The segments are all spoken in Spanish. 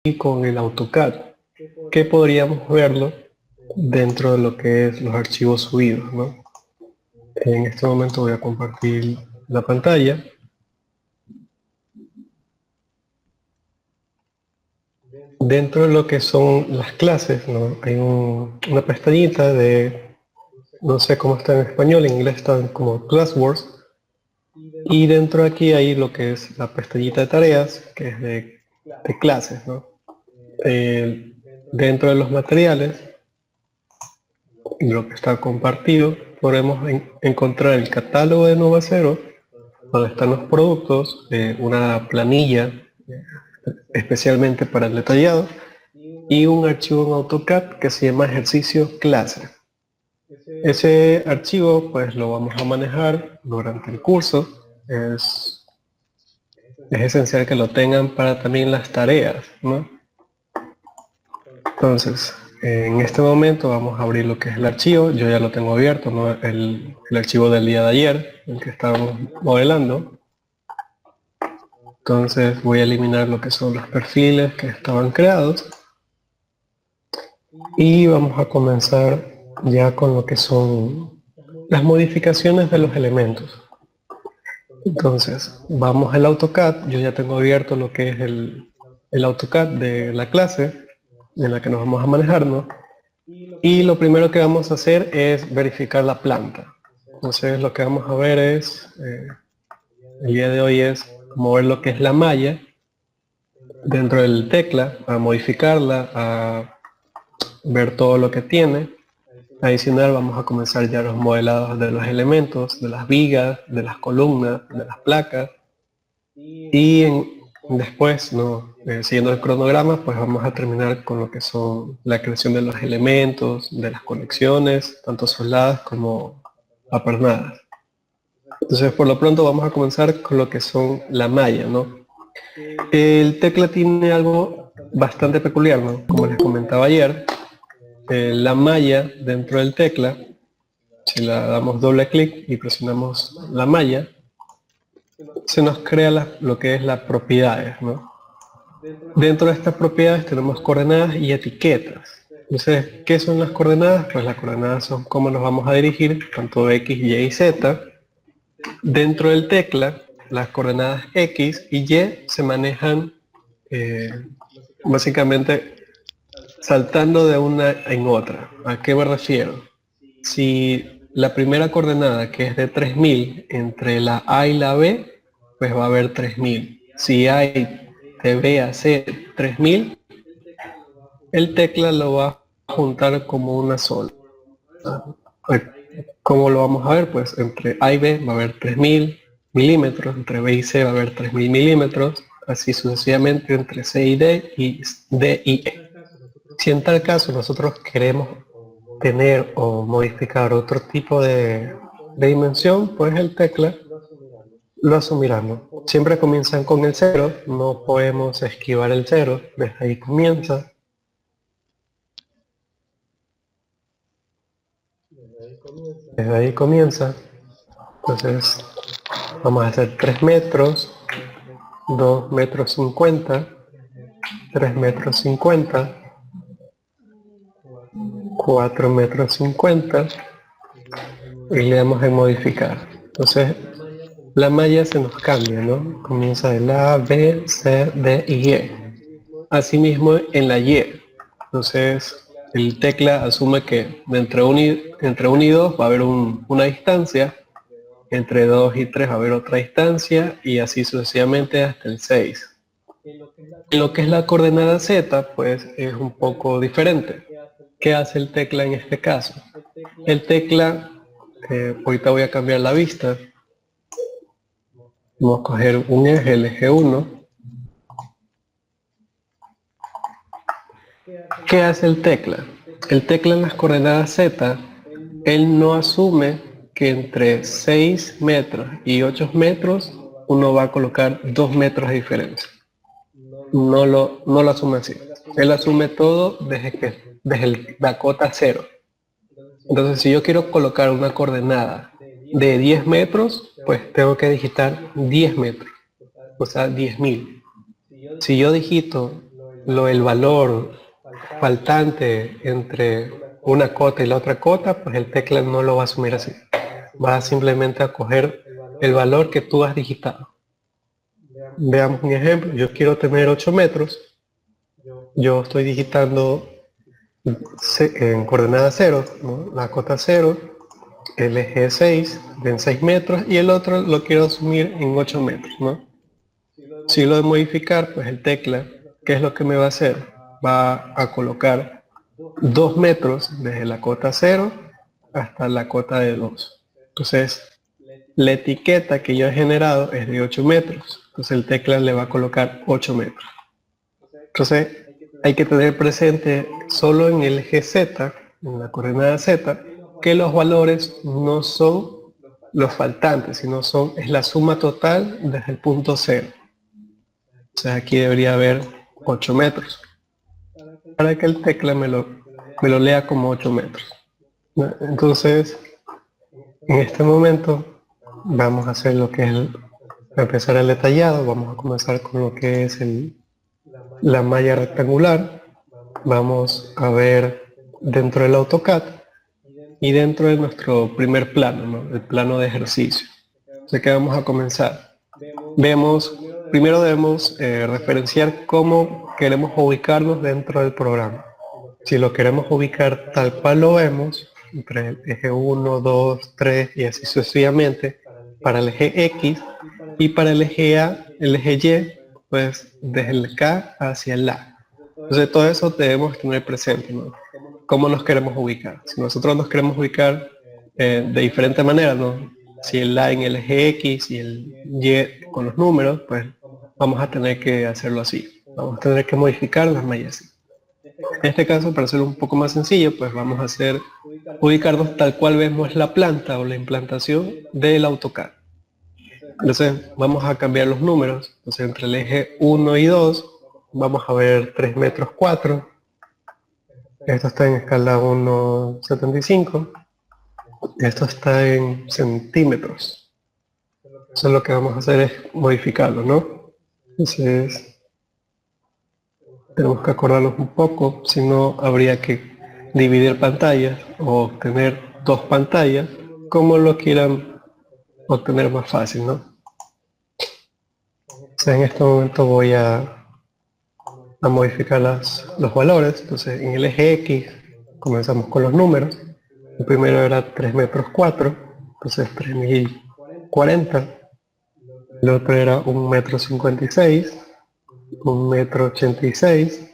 y con el AutoCAD, que podríamos verlo dentro de lo que es los archivos subidos, ¿no? En este momento voy a compartir la pantalla. Dentro de lo que son las clases, ¿no? Hay una pestañita de, no sé cómo está en español, en inglés están como Classworks, y dentro de aquí hay lo que es la pestañita de tareas, que es de clases, ¿no? Dentro de los materiales, lo que está compartido, podemos encontrar el catálogo de Novacero, donde están los productos, una planilla especialmente para el detallado, y un archivo en AutoCAD que se llama ejercicio clase. Ese archivo pues lo vamos a manejar durante el curso. Es esencial que lo tengan para también las tareas, ¿no? Entonces, en este momento vamos a abrir lo que es el archivo. Yo ya lo tengo abierto, ¿no? El archivo del día de ayer, el que estábamos modelando. Entonces voy a eliminar lo que son los perfiles que estaban creados. Y vamos a comenzar ya con lo que son las modificaciones de los elementos. Entonces, vamos al AutoCAD. Yo ya tengo abierto lo que es el AutoCAD de la clase en la que nos vamos a manejar, ¿no? Y lo primero que vamos a hacer es verificar la planta. Entonces, lo que vamos a ver es, el día de hoy es mover lo que es la malla dentro del tecla, a modificarla, a ver todo lo que tiene. Adicional, vamos a comenzar ya los modelados de los elementos, de las vigas, de las columnas, de las placas. Y después, ¿no? Siguiendo el cronograma, pues vamos a terminar con lo que son la creación de los elementos, de las conexiones, tanto soldadas como apernadas. Entonces, por lo pronto vamos a comenzar con lo que son la malla, ¿no? El tecla tiene algo bastante peculiar, ¿no? Como les comentaba ayer, la malla dentro del tecla, si la damos doble clic y presionamos la malla, se nos crea lo que es las propiedades, ¿no? Dentro de estas propiedades tenemos coordenadas y etiquetas. Entonces, ¿qué son las coordenadas? Pues las coordenadas son cómo nos vamos a dirigir, tanto X, Y y Z. Dentro del tecla, las coordenadas X y Y se manejan básicamente saltando de una en otra. ¿A qué me refiero? Si la primera coordenada, que es de 3000, entre la A y la B, pues va a haber 3000. Si hay de B a C 3000, el tecla lo va a juntar como una sola. ¿Cómo lo vamos a ver? Pues entre A y B va a haber 3000 milímetros, entre B y C va a haber 3000 milímetros, así sucesivamente entre C y D y E. Si en tal caso nosotros queremos tener o modificar otro tipo de dimensión, pues el tecla lo asumirá, ¿no? Siempre comienzan con el 0, no podemos esquivar el 0, desde ahí comienza. Desde ahí comienza. Entonces vamos a hacer 3 metros, 2 metros 50, 3 metros 50, 4 metros 50 y le damos en modificar. Entonces la malla se nos cambia, ¿no? Comienza de la A, B, C, D y Y. Asimismo en la Y. Entonces el tecla asume que entre 1 y 2 va a haber una distancia, entre 2 y 3 va a haber otra distancia y así sucesivamente hasta el 6. En lo que es la coordenada Z, pues es un poco diferente. ¿Qué hace el tecla en este caso? El tecla, ahorita voy a cambiar la vista. Vamos a coger un eje, el eje 1. ¿Qué hace el tecla? El tecla en las coordenadas Z, él no asume que entre 6 metros y 8 metros uno va a colocar 2 metros de diferencia. No lo asume así. Él asume todo desde la cota 0. Entonces, si yo quiero colocar una coordenada de 10 metros, pues tengo que digitar 10 metros, o sea, 10.000. Si yo digito el valor faltante entre una cota y la otra cota, pues el tecla no lo va a asumir así. Va simplemente a coger el valor que tú has digitado. Veamos un ejemplo. Yo quiero tener 8 metros. Yo estoy digitando en coordenada 0, ¿no? La cota 0, el eje 6 en 6 metros y el otro lo quiero asumir en 8 metros, ¿no? Si lo de modificar, pues el tecla, ¿qué es lo que me va a hacer? Va a colocar 2 metros desde la cota 0 hasta la cota de 2. Entonces, la etiqueta que yo he generado es de 8 metros. Entonces el tecla le va a colocar 8 metros. Entonces, hay que tener presente solo en el eje Z, en la coordenada Z, que los valores no son los faltantes, sino es la suma total desde el punto 0. O sea, aquí debería haber 8 metros. Para que el tecla me lo lea como 8 metros. Entonces, en este momento vamos a hacer lo que es empezar el detallado. Vamos a comenzar con lo que es la malla rectangular. Vamos a ver dentro del AutoCAD y dentro de nuestro primer plano, ¿no? El plano de ejercicio. Entonces, ¿qué vamos a comenzar? Primero debemos referenciar cómo queremos ubicarnos dentro del programa. Si lo queremos ubicar tal cual lo vemos, entre el eje 1, 2, 3 y así sucesivamente, para el eje X y para el eje A, el eje Y, pues desde el K hacia el A. Entonces todo eso debemos tener presente, ¿no? ¿Cómo nos queremos ubicar? Si nosotros nos queremos ubicar de diferente manera, ¿no? Si el A en el eje X y el Y con los números, pues vamos a tener que hacerlo así. Vamos a tener que modificar las mallas. En este caso, para hacerlo un poco más sencillo, pues vamos a ubicarnos tal cual vemos la planta o la implantación del AutoCAD. Entonces vamos a cambiar los números. Entonces entre el eje 1 y 2 vamos a ver 3 metros 4. Esto está en escala 1,75. Esto está en centímetros. Entonces lo que vamos a hacer es modificarlo, ¿no? Entonces tenemos que acordarnos un poco, si no habría que dividir pantallas o tener dos pantallas, como lo quieran obtener más fácil, ¿no? Entonces en este momento voy a modificar los valores. Entonces en el eje X comenzamos con los números. El primero era 3 metros 4, entonces 3040. El otro era 1 metro 56, 1 metro 86.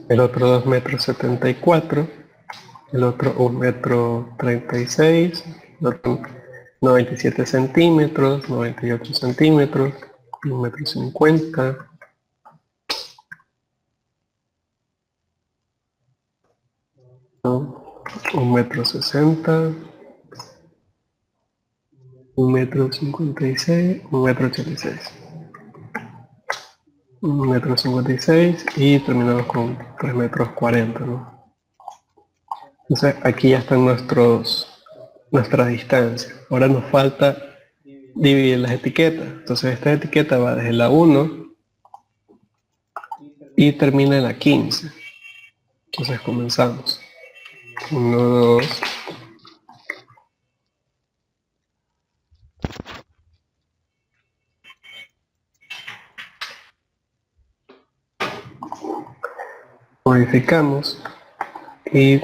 El otro 2 metros 74, el otro 1 metro 36, el otro 97 centímetros, 98 centímetros, 1 metro 50, ¿no? 1 metro 60, 1 metro 56, 1 metro 86. 1 metro 56 y terminamos con 3 metros 40, ¿no? Entonces aquí ya están nuestras distancias. Ahora nos falta dividir las etiquetas. Entonces esta etiqueta va desde la 1 y termina en la 15. Entonces comenzamos. 1, 2. Modificamos y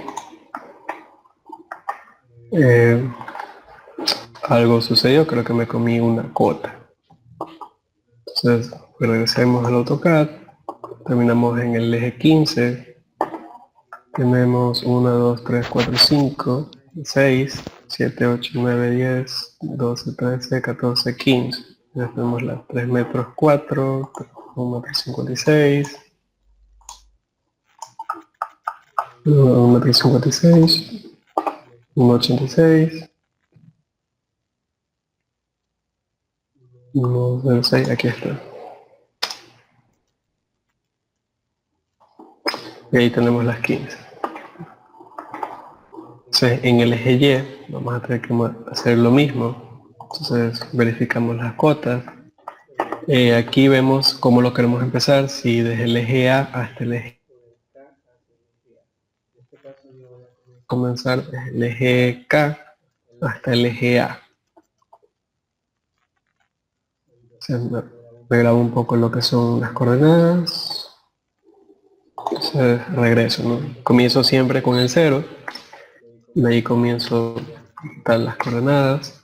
algo sucedió, creo que me comí una cota. Entonces regresemos al AutoCAD, terminamos en el eje 15, tenemos 1, 2, 3, 4, 5, 6, 7, 8, 9, 10, 12, 13, 14, 15. Ya tenemos las 3 metros 4, 1 metro 56, 1 metro 56, 1,86, 1,06, aquí está. Y ahí tenemos las 15. Entonces en el eje Y vamos a tener que hacer lo mismo. Entonces verificamos las cotas. Aquí vemos cómo lo queremos empezar, si desde el eje A hasta el eje comenzar desde el eje K hasta el eje A. Me grabo un poco lo que son las coordenadas. Entonces regreso, ¿no? Comienzo siempre con el 0. De ahí comienzo a dar las coordenadas.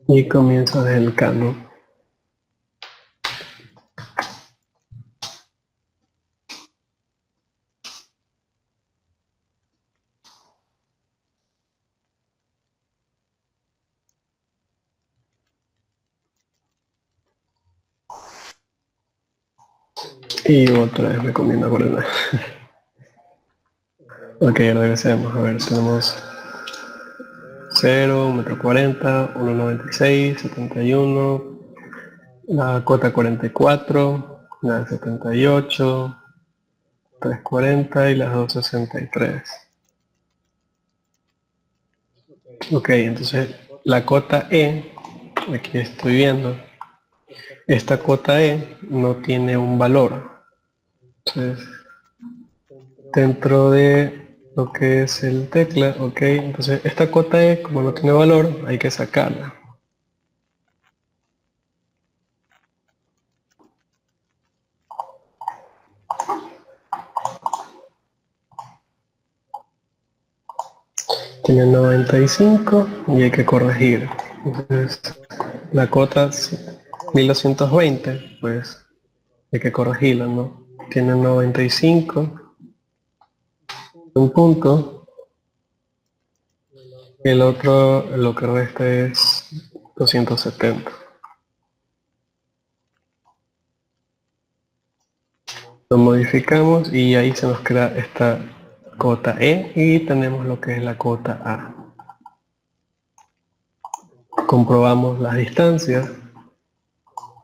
Y comienzo desde el K, ¿no? Y otra vez me comiendo coordenadas. Ok, regresemos. A ver, tenemos 0, 1,40 m, 1,96, 71, la cota 44, la 78, 340 y las 263. Ok, entonces la cota E, aquí estoy viendo, esta cota E no tiene un valor. Entonces, dentro de lo que es el tecla, ok, entonces esta cota E, como no tiene valor, hay que sacarla. Tiene 95 y hay que corregir. Entonces, la cota 1220, pues hay que corregirla, ¿no? Tiene 95, un punto, y el otro, lo que resta es 270. Lo modificamos y ahí se nos queda esta cota E y tenemos lo que es la cota A. Comprobamos las distancias.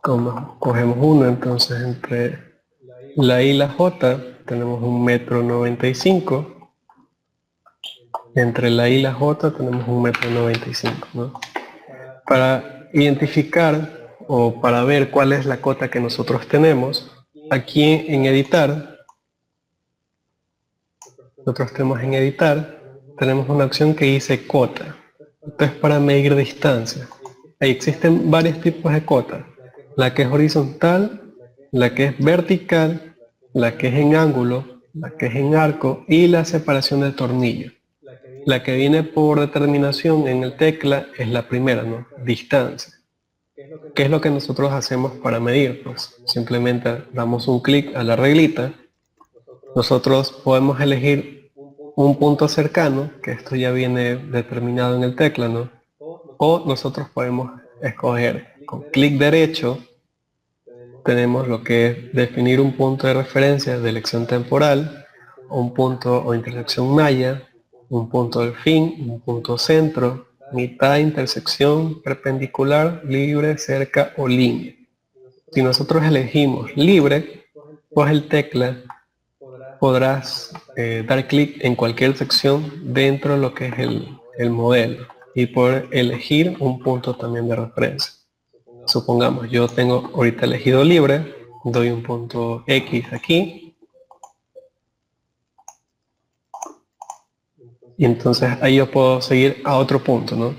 Como cogemos una, entonces entre la I y la J tenemos 1,95 m. Entre la I y la J tenemos 1,95 m, ¿no? Para identificar o para ver cuál es la cota que nosotros tenemos, aquí en editar, nosotros tenemos en editar, tenemos una opción que dice cota. Esto es para medir distancia. Ahí existen varios tipos de cota. La que es horizontal, la que es vertical, la que es en ángulo, la que es en arco y la separación del tornillo. La que viene por determinación en el tecla es la primera, ¿no? Distancia. ¿Qué es lo que nosotros hacemos para medir? Pues simplemente damos un clic a la reglita. Nosotros podemos elegir un punto cercano, que esto ya viene determinado en el tecla, ¿no? O nosotros podemos escoger con clic derecho, tenemos lo que es definir un punto de referencia de elección temporal, un punto o intersección malla, un punto del fin, un punto centro, mitad, intersección, perpendicular, libre, cerca o línea. Si nosotros elegimos libre, pues el tecla podrás dar clic en cualquier sección dentro de lo que es el modelo y poder elegir un punto también de referencia. Supongamos, yo tengo ahorita elegido libre, doy un punto X aquí y entonces ahí yo puedo seguir a otro punto, ¿no?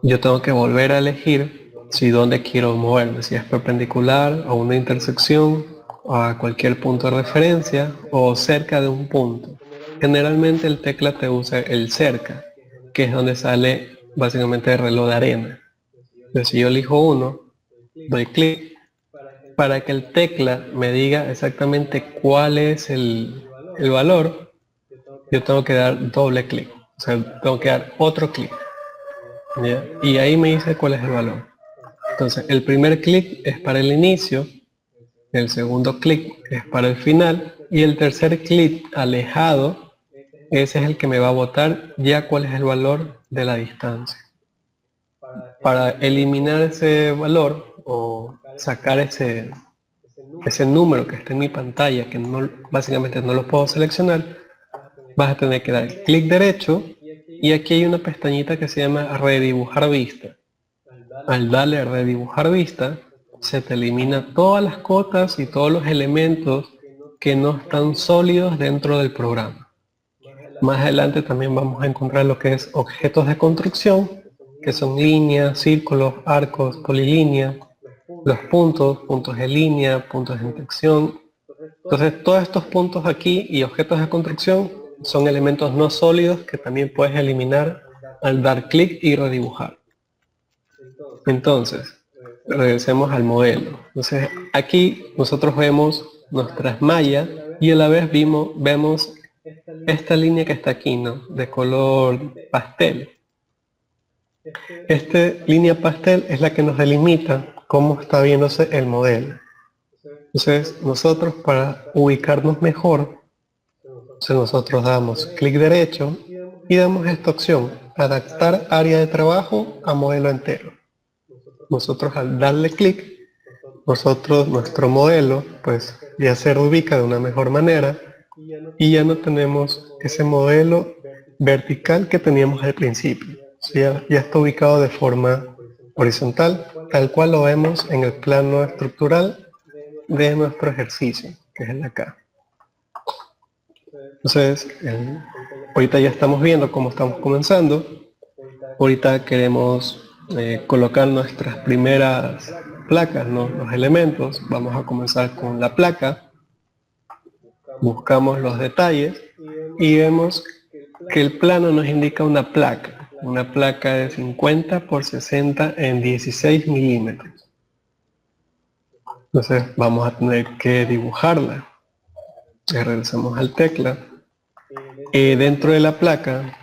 Yo tengo que volver a elegir si dónde quiero moverme, si es perpendicular a una intersección, a cualquier punto de referencia o cerca de un punto. Generalmente el tecla te usa el cerca, que es donde sale básicamente el reloj de arena. Entonces si yo elijo uno, doy clic para que el tecla me diga exactamente cuál es el valor, yo tengo que dar doble clic, o sea, tengo que dar otro clic. ¿Ya? Y ahí me dice cuál es el valor. Entonces, el primer clic es para el inicio, el segundo clic es para el final y el tercer clic alejado, ese es el que me va a botar ya cuál es el valor de la distancia. para eliminar ese valor o sacar ese número que está en mi pantalla, que no, básicamente no lo puedo seleccionar, vas a tener que dar clic derecho y aquí hay una pestañita que se llama redibujar vista. Al darle a redibujar vista, se te elimina todas las cotas y todos los elementos que no están sólidos dentro del programa. Más adelante también vamos a encontrar lo que es objetos de construcción, que son líneas, círculos, arcos, polilíneas, los puntos, puntos de línea, puntos de intersección. Entonces todos estos puntos aquí y objetos de construcción son elementos no sólidos que también puedes eliminar al dar clic y redibujar. Entonces, regresemos al modelo. Entonces aquí nosotros vemos nuestras mallas y a la vez vemos esta línea que está aquí, ¿no? De color pastel. Esta línea pastel es la que nos delimita cómo está viéndose el modelo. Entonces nosotros, para ubicarnos mejor, nosotros damos clic derecho y damos esta opción, adaptar área de trabajo a modelo entero. Nosotros al darle clic, nuestro modelo pues ya se ubica de una mejor manera y ya no tenemos ese modelo vertical que teníamos al principio. O sea, ya está ubicado de forma horizontal, tal cual lo vemos en el plano estructural de nuestro ejercicio, que es el de acá. Entonces, ahorita ya estamos viendo cómo estamos comenzando. Ahorita queremos colocar nuestras primeras placas, ¿no? Los elementos. Vamos a comenzar con la placa. Buscamos los detalles y vemos que el plano nos indica una placa de 50 por 60 en 16 milímetros. Entonces vamos a tener que dibujarla. Regresamos al tecla. Dentro de la placa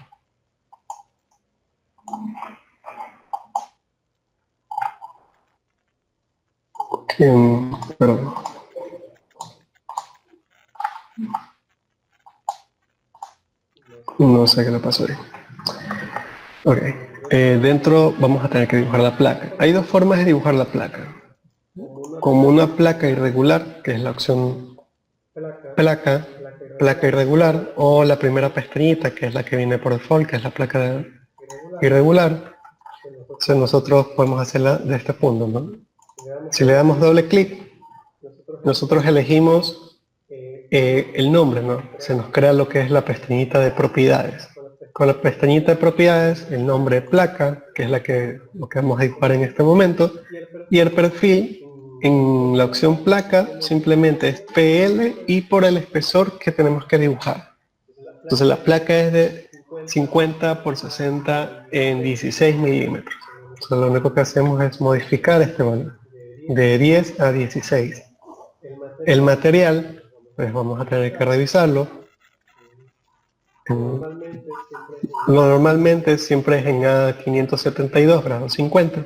perdón. No sé qué le pasó ahí. Ok. Dentro vamos a tener que dibujar la placa. Hay dos formas de dibujar la placa. Como una placa irregular, que es la opción placa irregular, o la primera pestañita, que es la que viene por default, que es la placa irregular. Entonces nosotros podemos hacerla de este punto, ¿no? Si le damos doble clic, nosotros elegimos el nombre, ¿no? Se nos crea lo que es la pestañita de propiedades. Con la pestañita de propiedades, el nombre de placa, que es lo que vamos a dibujar en este momento, y el perfil, en la opción placa, simplemente es PL y por el espesor que tenemos que dibujar. Entonces la placa es de 50 por 60 en 16 milímetros. Entonces lo único que hacemos es modificar este valor de 10 a 16. El material, pues vamos a tener que revisarlo. Normalmente siempre es en A572 grados 50.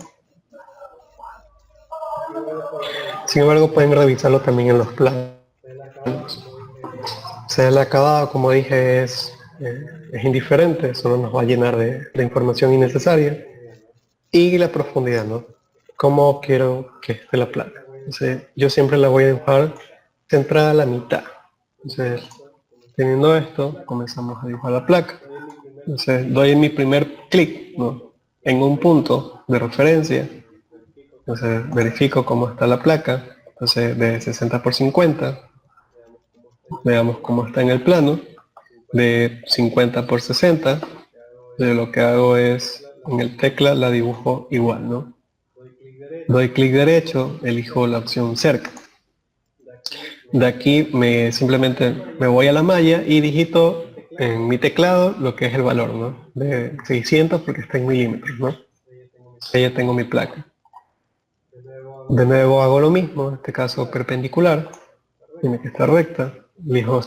Sin embargo, pueden revisarlo también en los planos. O sea, el acabado, como dije, es indiferente, solo nos va a llenar de información innecesaria. Y la profundidad, ¿no? ¿Cómo quiero que esté la placa? Entonces, yo siempre la voy a dibujar centrada a la mitad. Entonces, teniendo esto, comenzamos a dibujar la placa. Entonces, doy mi primer clic, ¿no? En un punto de referencia. Entonces, verifico cómo está la placa. Entonces, de 60 por 50. Veamos cómo está en el plano. De 50 por 60. Entonces, lo que hago es, en el tecla la dibujo igual, ¿no? Doy clic derecho, elijo la opción cerca. De aquí simplemente me voy a la malla y digito en mi teclado lo que es el valor, ¿no? De 600 porque está en milímetros, ¿no? Ahí ya tengo mi placa. De nuevo hago lo mismo, en este caso perpendicular. Tiene que estar recta. Elijo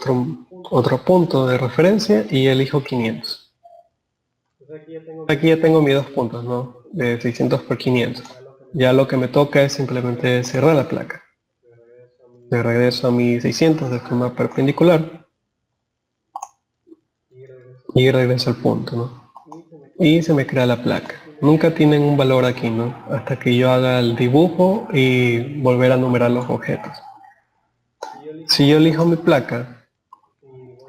otro punto de referencia y elijo 500. Aquí ya tengo mis dos puntos, ¿no? De 600 por 500. Ya lo que me toca es simplemente cerrar la placa. De regreso a mi 600 de forma perpendicular. Y regreso al punto, ¿no? Y se me crea la placa. nunca tienen un valor aquí, ¿no? Hasta que yo haga el dibujo y volver a numerar los objetos. Si yo elijo mi placa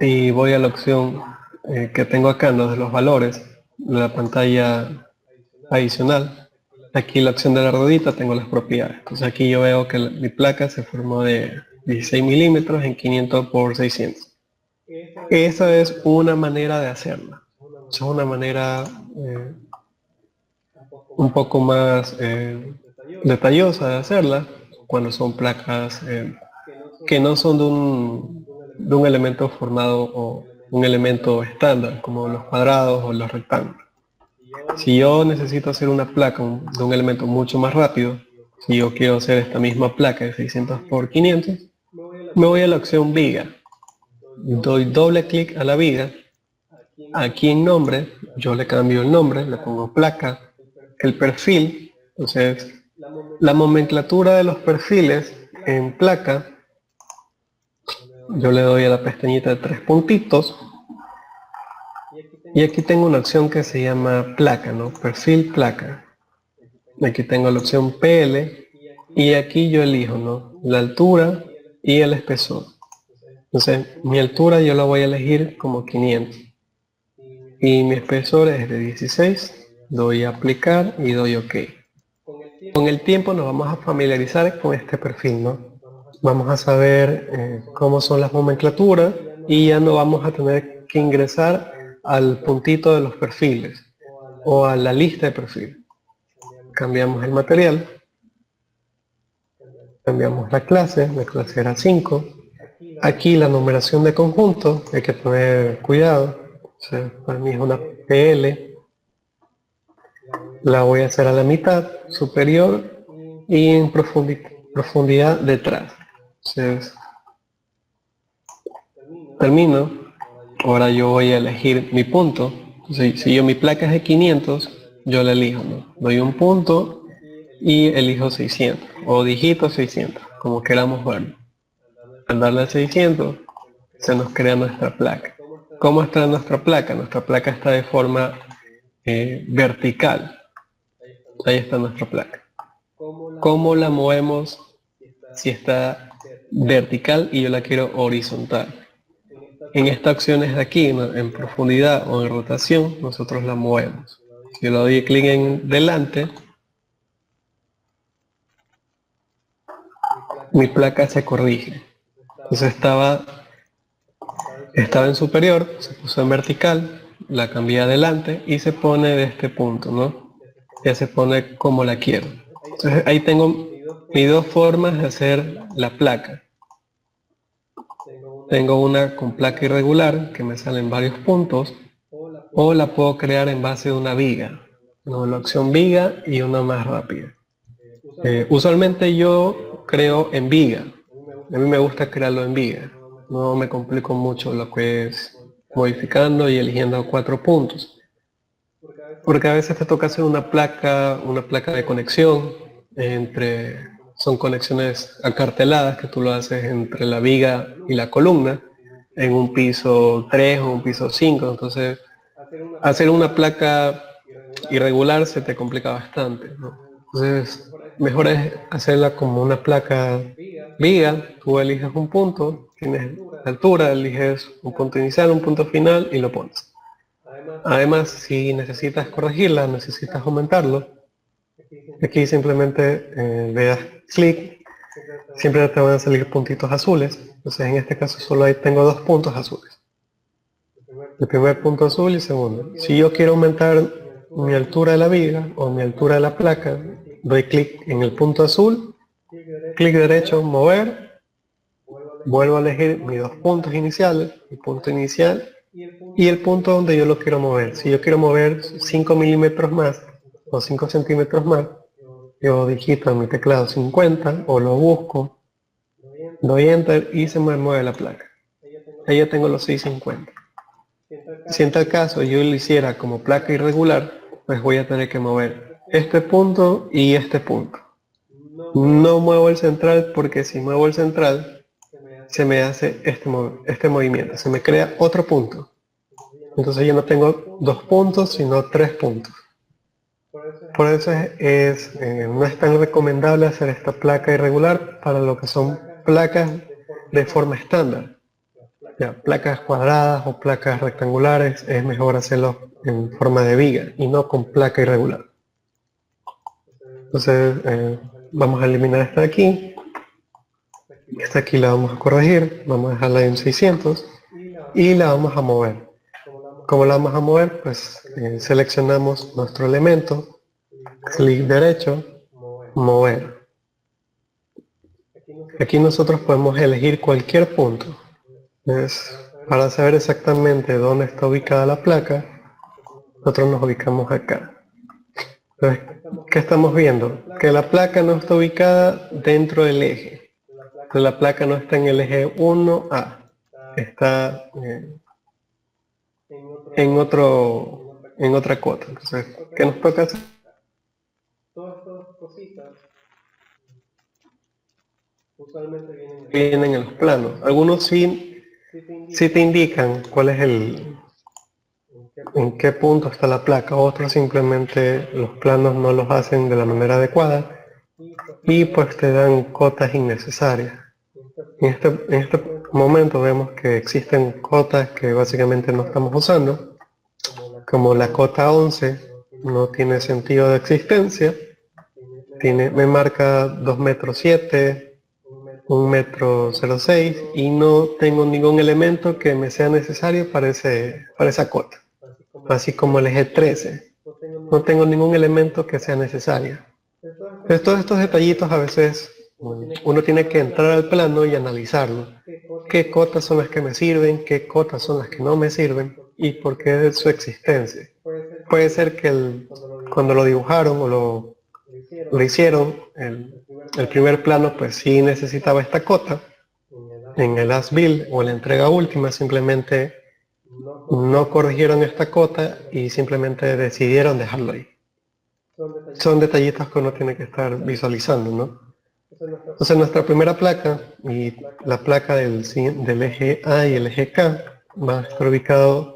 y voy a la opción que tengo acá, ¿no? De los valores, de la pantalla adicional, aquí la opción de la ruedita tengo las propiedades. Entonces aquí yo veo que mi placa se formó de 16 milímetros en 500 por 600. Esa es una manera de hacerla. Es una manera un poco más detallosa de hacerla cuando son placas que no son de un elemento formado o un elemento estándar como los cuadrados o los rectángulos. Si yo necesito hacer una placa de un elemento mucho más rápido, si yo quiero hacer esta misma placa de 600 por 500, me voy a la opción viga. Doy doble clic a la viga. Aquí en nombre, yo le cambio el nombre, le pongo placa, el perfil. Entonces, la nomenclatura de los perfiles en placa, yo le doy a la pestañita de 3 puntitos. Y aquí tengo una opción que se llama placa, ¿no? Perfil placa. Aquí tengo la opción PL y aquí yo elijo, ¿no? La altura y el espesor. Entonces, mi altura yo la voy a elegir como 500. Y mi espesor es de 16. Doy a aplicar y doy OK. Con el tiempo nos vamos a familiarizar con este perfil, ¿no? Vamos a saber cómo son las nomenclaturas y ya no vamos a tener que ingresar al puntito de los perfiles o a la lista de perfiles. Cambiamos el material, cambiamos la clase era 5. Aquí la numeración de conjunto, hay que tener cuidado. O sea, para mí es una PL. La voy a hacer a la mitad superior y en profundidad detrás. Entonces, termino. Ahora yo voy a elegir mi punto. Entonces, si yo mi placa es de 500, yo la elijo, ¿no? Doy un punto y elijo 600 o digito 600, como queramos verlo. Al darle a 600, se nos crea nuestra placa. ¿Cómo está nuestra placa? Nuestra placa está de forma vertical. Ahí está nuestra placa. ¿Cómo la movemos si está vertical y yo la quiero horizontal? En estas opciones de aquí, ¿no? En profundidad o en rotación, nosotros la movemos. Si yo le doy clic en delante, mi placa se corrige. Entonces estaba en superior, se puso en vertical, la cambié a adelante y se pone de este punto, ¿no? Ya se pone como la quiero. Entonces ahí tengo mis dos formas de hacer la placa. Tengo una con placa irregular que me salen varios puntos, o la puedo crear en base de una viga, ¿no? La opción viga y una más rápida. Usualmente yo creo en viga. A mí me gusta crearlo en viga. No me complico mucho lo que es modificando y eligiendo 4 puntos. Porque a veces te toca hacer una placa de conexión son conexiones acarteladas que tú lo haces entre la viga y la columna en un piso 3 o un piso 5. Entonces, hacer una placa irregular se te complica bastante, ¿no? Entonces, mejor es hacerla como una placa viga. Tú eliges un punto, tienes la altura, eliges un punto inicial, un punto final y lo pones. Además, si necesitas corregirla, necesitas aumentarlo, aquí simplemente le das clic, siempre te van a salir puntitos azules. Entonces en este caso solo tengo 2 puntos azules. El primer punto azul y el segundo. Si yo quiero aumentar mi altura de la viga o mi altura de la placa, doy clic en el punto azul, clic derecho, mover, vuelvo a elegir mis 2 puntos iniciales, mi punto inicial y el punto donde yo lo quiero mover. Si yo quiero mover 5 milímetros más o 5 centímetros más, yo digito en mi teclado 50 o lo busco, doy enter y se me mueve la placa. Ahí ya tengo los 650. Si en tal caso yo lo hiciera como placa irregular, pues voy a tener que mover este punto y este punto. No muevo el central porque si muevo el central se me hace este movimiento, se me crea otro punto. Entonces yo no tengo 2 puntos sino 3 puntos. Por eso no es tan recomendable hacer esta placa irregular para lo que son placas de forma estándar. Ya, placas cuadradas o placas rectangulares es mejor hacerlo en forma de viga y no con placa irregular. Entonces vamos a eliminar esta de aquí. Esta aquí la vamos a corregir, vamos a dejarla en 600 y la vamos a mover. ¿Cómo la vamos a mover? Pues seleccionamos nuestro elemento, clic derecho, mover. Aquí nosotros podemos elegir cualquier punto. Entonces, para saber exactamente dónde está ubicada la placa, nosotros nos ubicamos acá. Entonces, ¿qué estamos viendo? Que la placa no está ubicada dentro del eje. Entonces, la placa no está en el eje 1A. Está en otra cota. Entonces, ¿qué nos toca hacer? Vienen en los planos. Algunos sí te indican cuál es en qué punto está la placa. Otros simplemente los planos no los hacen de la manera adecuada y pues te dan cotas innecesarias. En este momento vemos que existen cotas que básicamente no estamos usando, como la cota 11 no tiene sentido de existencia, me marca 2,7 m, 1,06 m y no tengo ningún elemento que me sea necesario para esa cota. Así como el eje 13, no tengo ningún elemento que sea necesario. Entonces, todos estos detallitos a veces uno tiene que entrar al plano y analizarlo. ¿Qué cotas son las que me sirven? ¿Qué cotas son las que no me sirven? ¿Y por qué de su existencia? Puede ser que cuando lo dibujaron o lo hicieron, el primer plano pues sí necesitaba esta cota. En el as-build o en la entrega última simplemente no corrigieron esta cota y simplemente decidieron dejarlo ahí. Son detallitos que uno tiene que estar visualizando, ¿no? Entonces nuestra primera placa y la placa del eje A y el eje K va a estar ubicado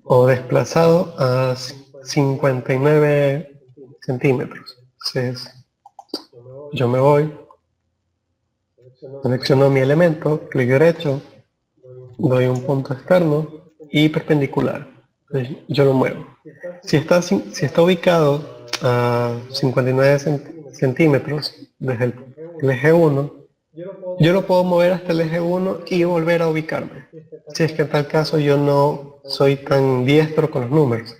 o desplazado a 59 centímetros. Entonces yo me voy, selecciono mi elemento, clic derecho, doy un punto externo y perpendicular. Entonces, yo lo muevo. Si está ubicado a 59 centímetros desde el eje 1, yo lo puedo mover hasta el eje 1 y volver a ubicarme. Si es que en tal caso yo no soy tan diestro con los números.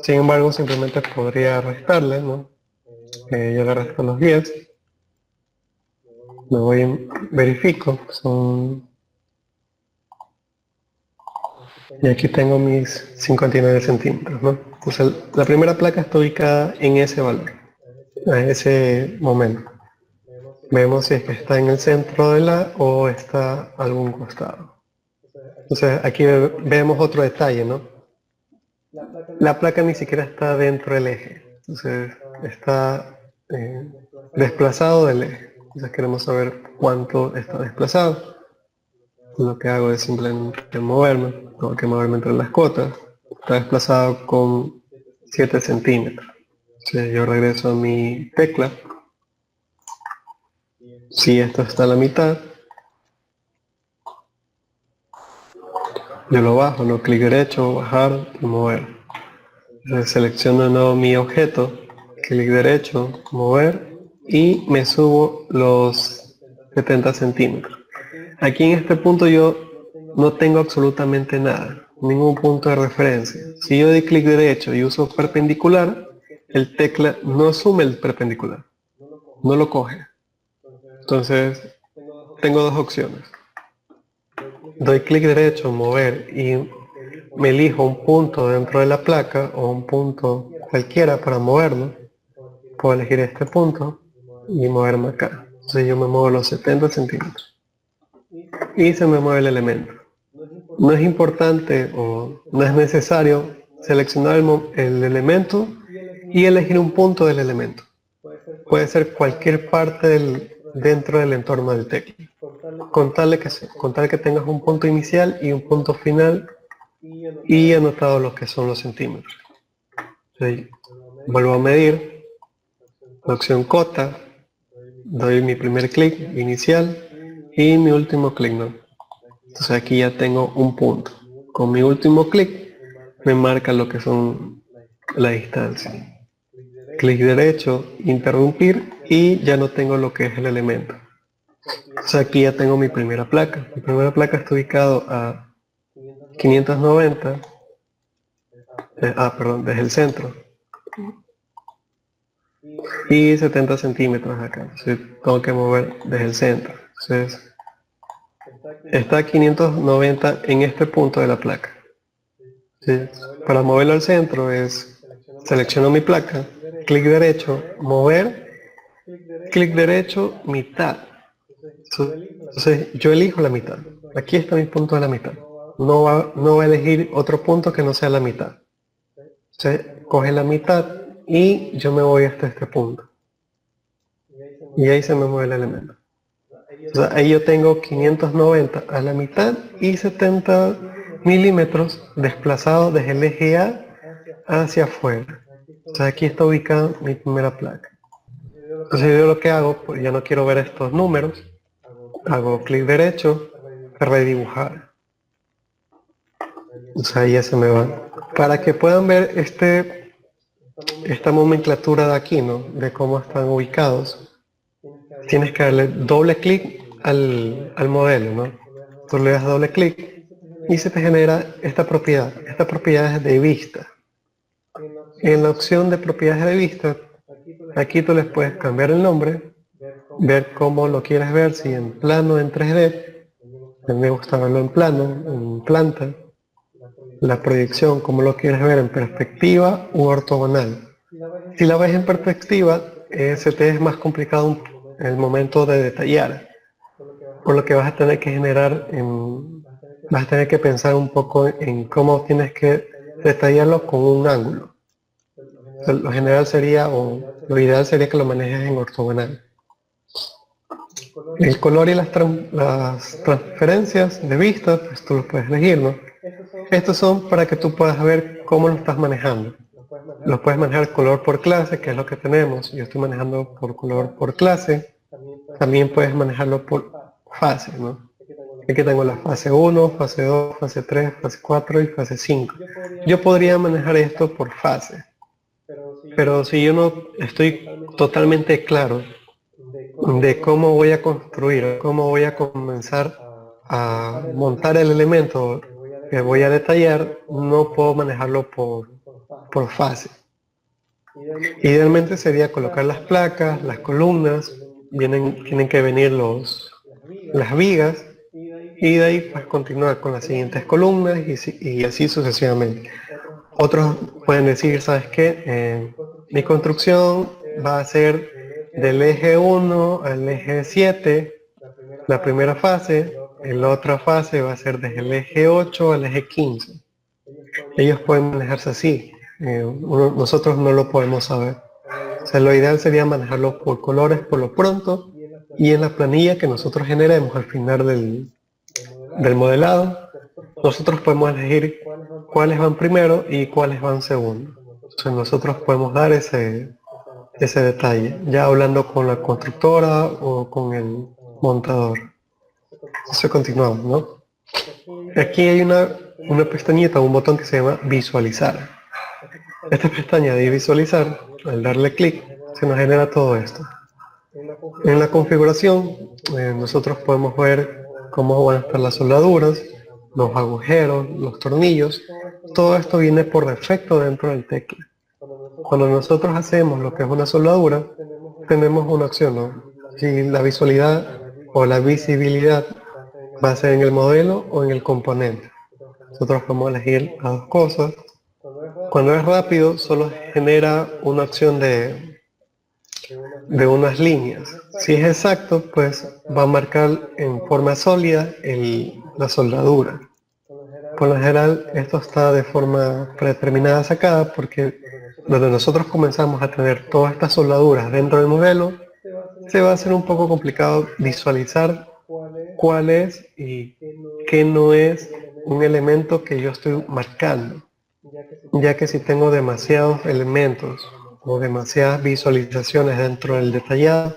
Sin embargo, simplemente podría restarle, ¿no? Yo le resto los 10. Me voy, verifico, y aquí tengo mis 59 centímetros, ¿no? Entonces la primera placa está ubicada en ese valor, a ese momento. Vemos si es que está en el centro de o está a algún costado. Entonces aquí vemos otro detalle, ¿no? La placa ni siquiera está dentro del eje, entonces está desplazado del eje. Entonces queremos saber cuánto está desplazado. Lo que hago es simplemente moverme, tengo que moverme entre las cotas. Está desplazado con 7 centímetros. Entonces yo regreso a mi tecla. Si esto está a la mitad, yo lo bajo, no clic derecho, bajar y mover. Entonces selecciono de nuevo mi objeto, clic derecho, mover y me subo los 70 centímetros. Aquí en este punto yo no tengo absolutamente nada, ningún punto de referencia. Si yo doy clic derecho y uso perpendicular, el tecla no asume el perpendicular, no lo coge. Entonces, tengo dos opciones. Doy clic derecho, mover y me elijo un punto dentro de la placa o un punto cualquiera para moverlo. Puedo elegir este punto y moverme acá. Entonces yo me muevo los 70 centímetros y se me mueve el elemento. No es importante o no es necesario seleccionar el elemento y elegir un punto del elemento. Puede ser cualquier parte dentro del entorno del teclado. Con tal que tengas un punto inicial y un punto final y anotado lo que son los centímetros. Entonces, vuelvo a medir, la opción cota, doy mi primer clic inicial y mi último clic, ¿no? Entonces aquí ya tengo un punto. Con mi último clic me marca lo que son la distancia. Clic derecho, interrumpir y ya no tengo lo que es el elemento. Entonces aquí ya tengo mi primera placa. Mi primera placa está ubicado a 590, perdón, desde el centro. Y 70 centímetros acá. Entonces tengo que mover desde el centro. Entonces está a 590 en este punto de la placa. ¿Sí? Para moverlo al centro selecciono mi placa, clic derecho, mover, clic derecho, mitad. Entonces yo elijo la mitad. Aquí está mi punto de la mitad. No va a elegir otro punto que no sea la mitad. Entonces coge la mitad y yo me voy hasta este punto. Y ahí se me mueve el elemento. O sea, ahí yo tengo 590 a la mitad y 70 milímetros desplazados desde el eje A hacia afuera. O sea, aquí está ubicada mi primera placa. Entonces yo lo que hago, pues ya no quiero ver estos números, hago clic derecho, redibujar. O sea, ya se me van. Para que puedan ver esta nomenclatura de aquí, ¿no? De cómo están ubicados, tienes que darle doble clic al modelo, ¿no? Tú le das doble clic y se te genera esta propiedad. Esta propiedad es de vista. En la opción de propiedades de vista, aquí tú les puedes cambiar el nombre, ver cómo lo quieres ver, si en plano, en 3D, a mí me gusta verlo en plano, en planta, la proyección, cómo lo quieres ver en perspectiva u ortogonal. Si la ves en perspectiva, se te es más complicado en el momento de detallar, por lo que vas a tener que vas a tener que pensar un poco en cómo tienes que detallarlo con un ángulo. O sea, lo general sería, o lo ideal sería que lo manejes en ortogonal. El color y las transferencias de vista, pues tú los puedes elegir, ¿no? Estos son para que tú puedas ver cómo lo estás manejando. Los puedes manejar color por clase, que es lo que tenemos. Yo estoy manejando por color por clase. También puedes manejarlo por fase, ¿no? Aquí tengo la fase 1, fase 2, fase 3, fase 4 y fase 5. Yo podría manejar esto por fase. Pero si yo no estoy totalmente claro de cómo voy a construir, cómo voy a comenzar a montar el elemento que voy a detallar, no puedo manejarlo por fase. Idealmente sería colocar las placas, las columnas, tienen que venir las vigas y de ahí pues continuar con las siguientes columnas y así sucesivamente. Otros pueden decir, ¿sabes qué? Mi construcción va a ser del eje 1 al eje 7, la primera fase, la otra fase va a ser desde el eje 8 al eje 15. Ellos pueden manejarse así, nosotros no lo podemos saber. O sea, lo ideal sería manejarlo por colores por lo pronto y en la planilla que nosotros generemos al final del modelado, nosotros podemos elegir cuáles van primero y cuáles van segundo. Entonces nosotros podemos dar ese detalle, ya hablando con la constructora o con el montador. Entonces continuamos, ¿no? Aquí hay una pestañita, un botón que se llama visualizar. Esta pestaña de visualizar, al darle clic, se nos genera todo esto. En la configuración, nosotros podemos ver cómo van a estar las soldaduras, los agujeros, los tornillos. Todo esto viene por defecto dentro del tecla. Cuando nosotros hacemos lo que es una soldadura, tenemos una opción, ¿no? Si la visualidad o la visibilidad va a ser en el modelo o en el componente. Nosotros podemos elegir las dos cosas. Cuando es rápido, solo genera una opción de unas líneas. Si es exacto, pues va a marcar en forma sólida la soldadura. Por lo general, esto está de forma predeterminada sacada porque donde nosotros comenzamos a tener todas estas soldaduras dentro del modelo, se va a hacer un poco complicado visualizar cuál es y qué no es un elemento que yo estoy marcando, ya que si tengo demasiados elementos o demasiadas visualizaciones dentro del detallado,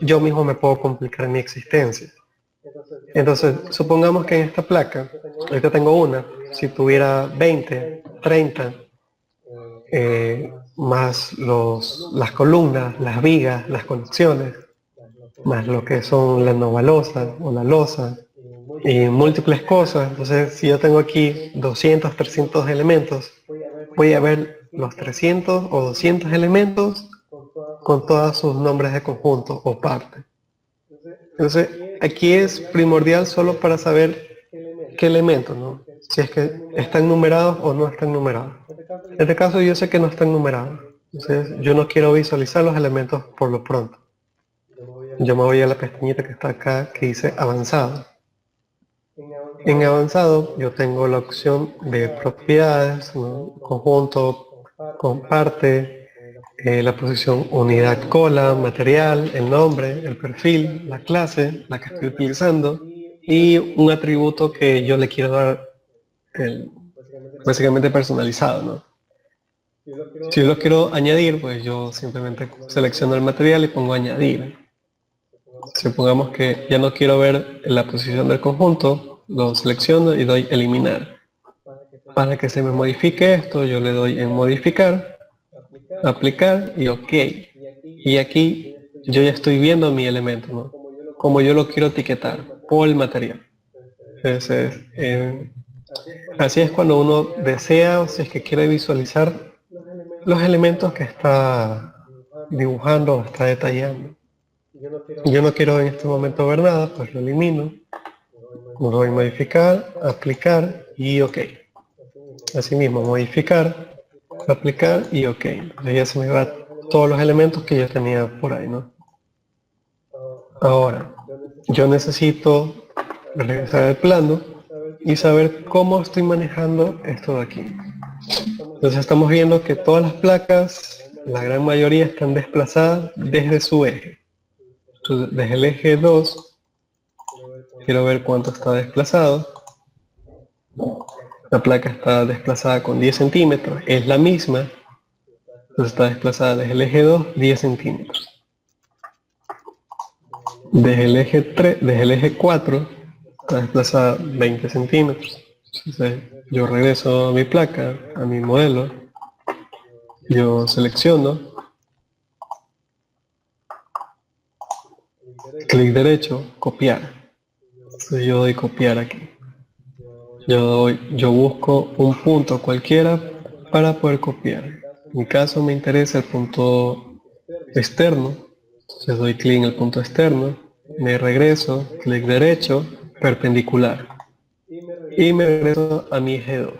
yo mismo me puedo complicar mi existencia. Entonces, supongamos que en esta placa, ahorita tengo una, si tuviera 20, 30, más las columnas, las vigas, las conexiones, más lo que son la novalosa o la losa, y múltiples cosas. Entonces, si yo tengo aquí 200, 300 elementos, voy a ver los 300 o 200 elementos con todos sus nombres de conjunto o parte. Entonces, aquí es primordial solo para saber qué elementos, ¿no? Si es que están numerados o no están numerados. En este caso yo sé que no están numerados. Entonces, yo no quiero visualizar los elementos por lo pronto. Yo me voy a la pestañita que está acá que dice avanzado. En avanzado yo tengo la opción de propiedades, ¿no? Conjunto, comparte, la posición unidad cola, material, el nombre, el perfil, la clase, la que estoy utilizando y un atributo que yo le quiero dar básicamente personalizado, ¿no? Si yo lo quiero añadir, pues yo simplemente selecciono el material y pongo añadir. Supongamos que ya no quiero ver la posición del conjunto, lo selecciono y doy eliminar. Para que se me modifique esto, yo le doy en modificar, aplicar y OK. Y aquí yo ya estoy viendo mi elemento, ¿no? Como yo lo quiero etiquetar por el material. Entonces, así es cuando uno desea o si es que quiere visualizar los elementos que está dibujando o está detallando. Yo no quiero en este momento ver nada, pues lo elimino. Lo doy modificar, aplicar y OK. Asimismo, modificar, aplicar y OK. Entonces ya se me van todos los elementos que yo tenía por ahí, ¿no? Ahora, yo necesito regresar al plano y saber cómo estoy manejando esto de aquí. Entonces estamos viendo que todas las placas, la gran mayoría están desplazadas desde su eje. Entonces, desde el eje 2, quiero ver cuánto está desplazado. La placa está desplazada con 10 centímetros, es la misma. Entonces está desplazada desde el eje 2, 10 centímetros. Desde el eje 3, desde el eje 4, está desplazada 20 centímetros. Entonces yo regreso a mi placa, a mi modelo. Yo selecciono, clic derecho, copiar. Entonces yo doy copiar aquí. Yo busco un punto cualquiera para poder copiar. En mi caso me interesa el punto externo. Entonces doy clic en el punto externo, me regreso, clic derecho, perpendicular. Y me regreso a mi eje 2.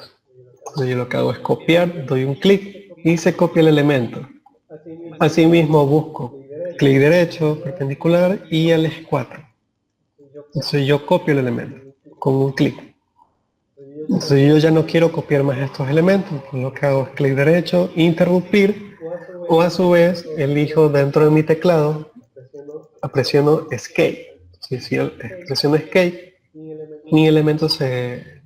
Entonces yo lo que hago es copiar, doy un clic y se copia el elemento. Asimismo busco clic derecho, perpendicular y al eje 4. Entonces yo copio el elemento con un clic. Entonces yo ya no quiero copiar más estos elementos. Lo que hago es clic derecho, interrumpir, o a su vez elijo dentro de mi teclado, presiono Escape. Si yo presiono Escape, mi elemento se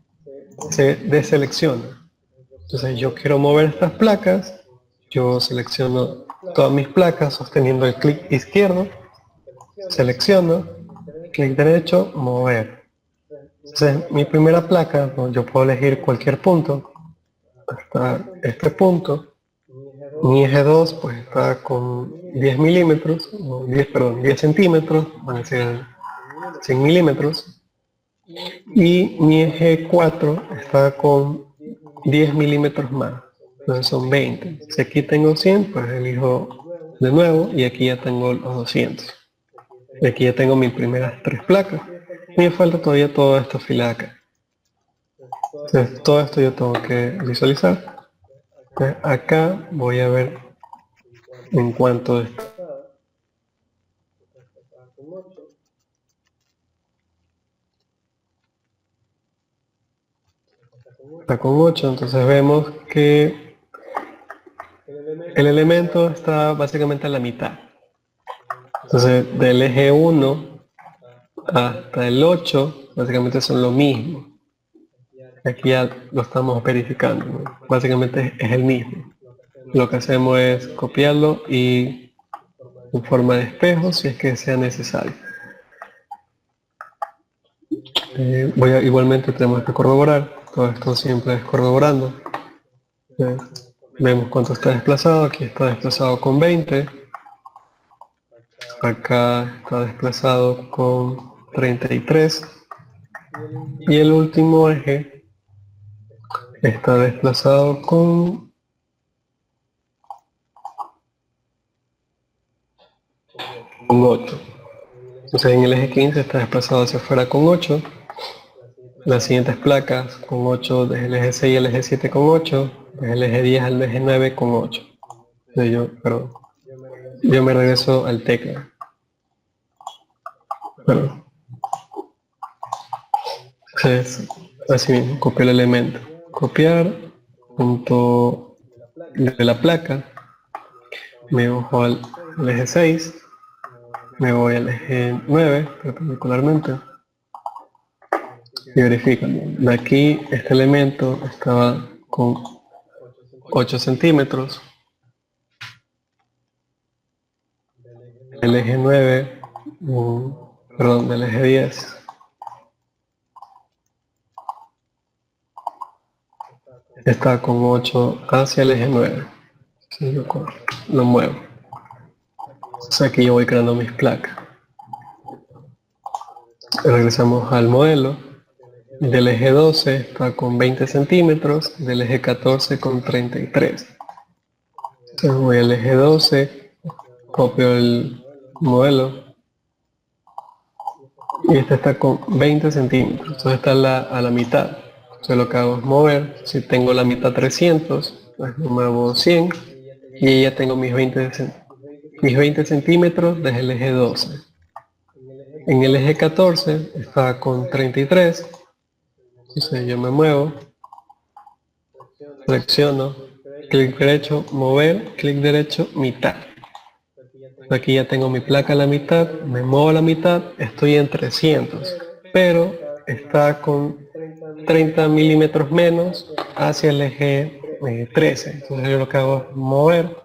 deselecciona. Entonces yo quiero mover estas placas, yo selecciono todas mis placas sosteniendo el clic izquierdo, selecciono, clic derecho, mover. Entonces mi primera placa, yo puedo elegir cualquier punto, hasta este punto. Mi eje 2 pues está con 10 milímetros, 10 centímetros, van a ser 100 milímetros. Y mi eje 4 está con 10 milímetros más, entonces son 20. Si aquí tengo 100, pues elijo de nuevo y aquí ya tengo los 200. Y aquí ya tengo mis primeras 3 placas. Y me falta todavía toda esta fila acá. Entonces todo esto yo tengo que visualizar. Entonces, acá voy a ver en cuanto está con 8, entonces vemos que el elemento está básicamente a la mitad. Entonces del eje 1 hasta el 8 básicamente son lo mismo. Aquí ya lo estamos verificando, ¿no? Básicamente es el mismo. lo que hacemos es copiarlo y en forma de espejo si es que sea necesario. Igualmente tenemos que corroborar, todo esto siempre es corroborando. Vemos cuánto está desplazado, aquí está desplazado con 20, acá está desplazado con 33 y el último eje está desplazado con 8. Entonces en el eje 15 está desplazado hacia afuera con 8. Las siguientes placas con 8 desde el eje 6 al eje 7 con 8, desde el eje 10 al eje 9 con 8. Yo me regreso al tecla. Perdón. Entonces, así mismo, copio el elemento. Copiar, punto de la placa, me bajo al eje 6, me voy al eje 9 perpendicularmente y verifico. De aquí este elemento estaba con 8 centímetros, el eje 9, perdón, del eje 10 está con 8 hacia el eje 9. Si yo lo muevo. Entonces aquí yo voy creando mis placas. Regresamos al modelo. Del eje 12 está con 20 centímetros, del eje 14 con 33. Entonces voy al eje 12, copio el modelo y este está con 20 centímetros, entonces está a la mitad. Entonces lo que hago es mover, si tengo la mitad 300, pues muevo 100 y ya tengo mis 20 centímetros desde el eje 12. En el eje 14 está con 33, entonces yo me muevo, selecciono, clic derecho, mover, clic derecho, mitad. Aquí ya tengo mi placa a la mitad, me muevo a la mitad, estoy en 300, pero está con 30 milímetros menos hacia el eje 13. Entonces yo lo que hago es mover,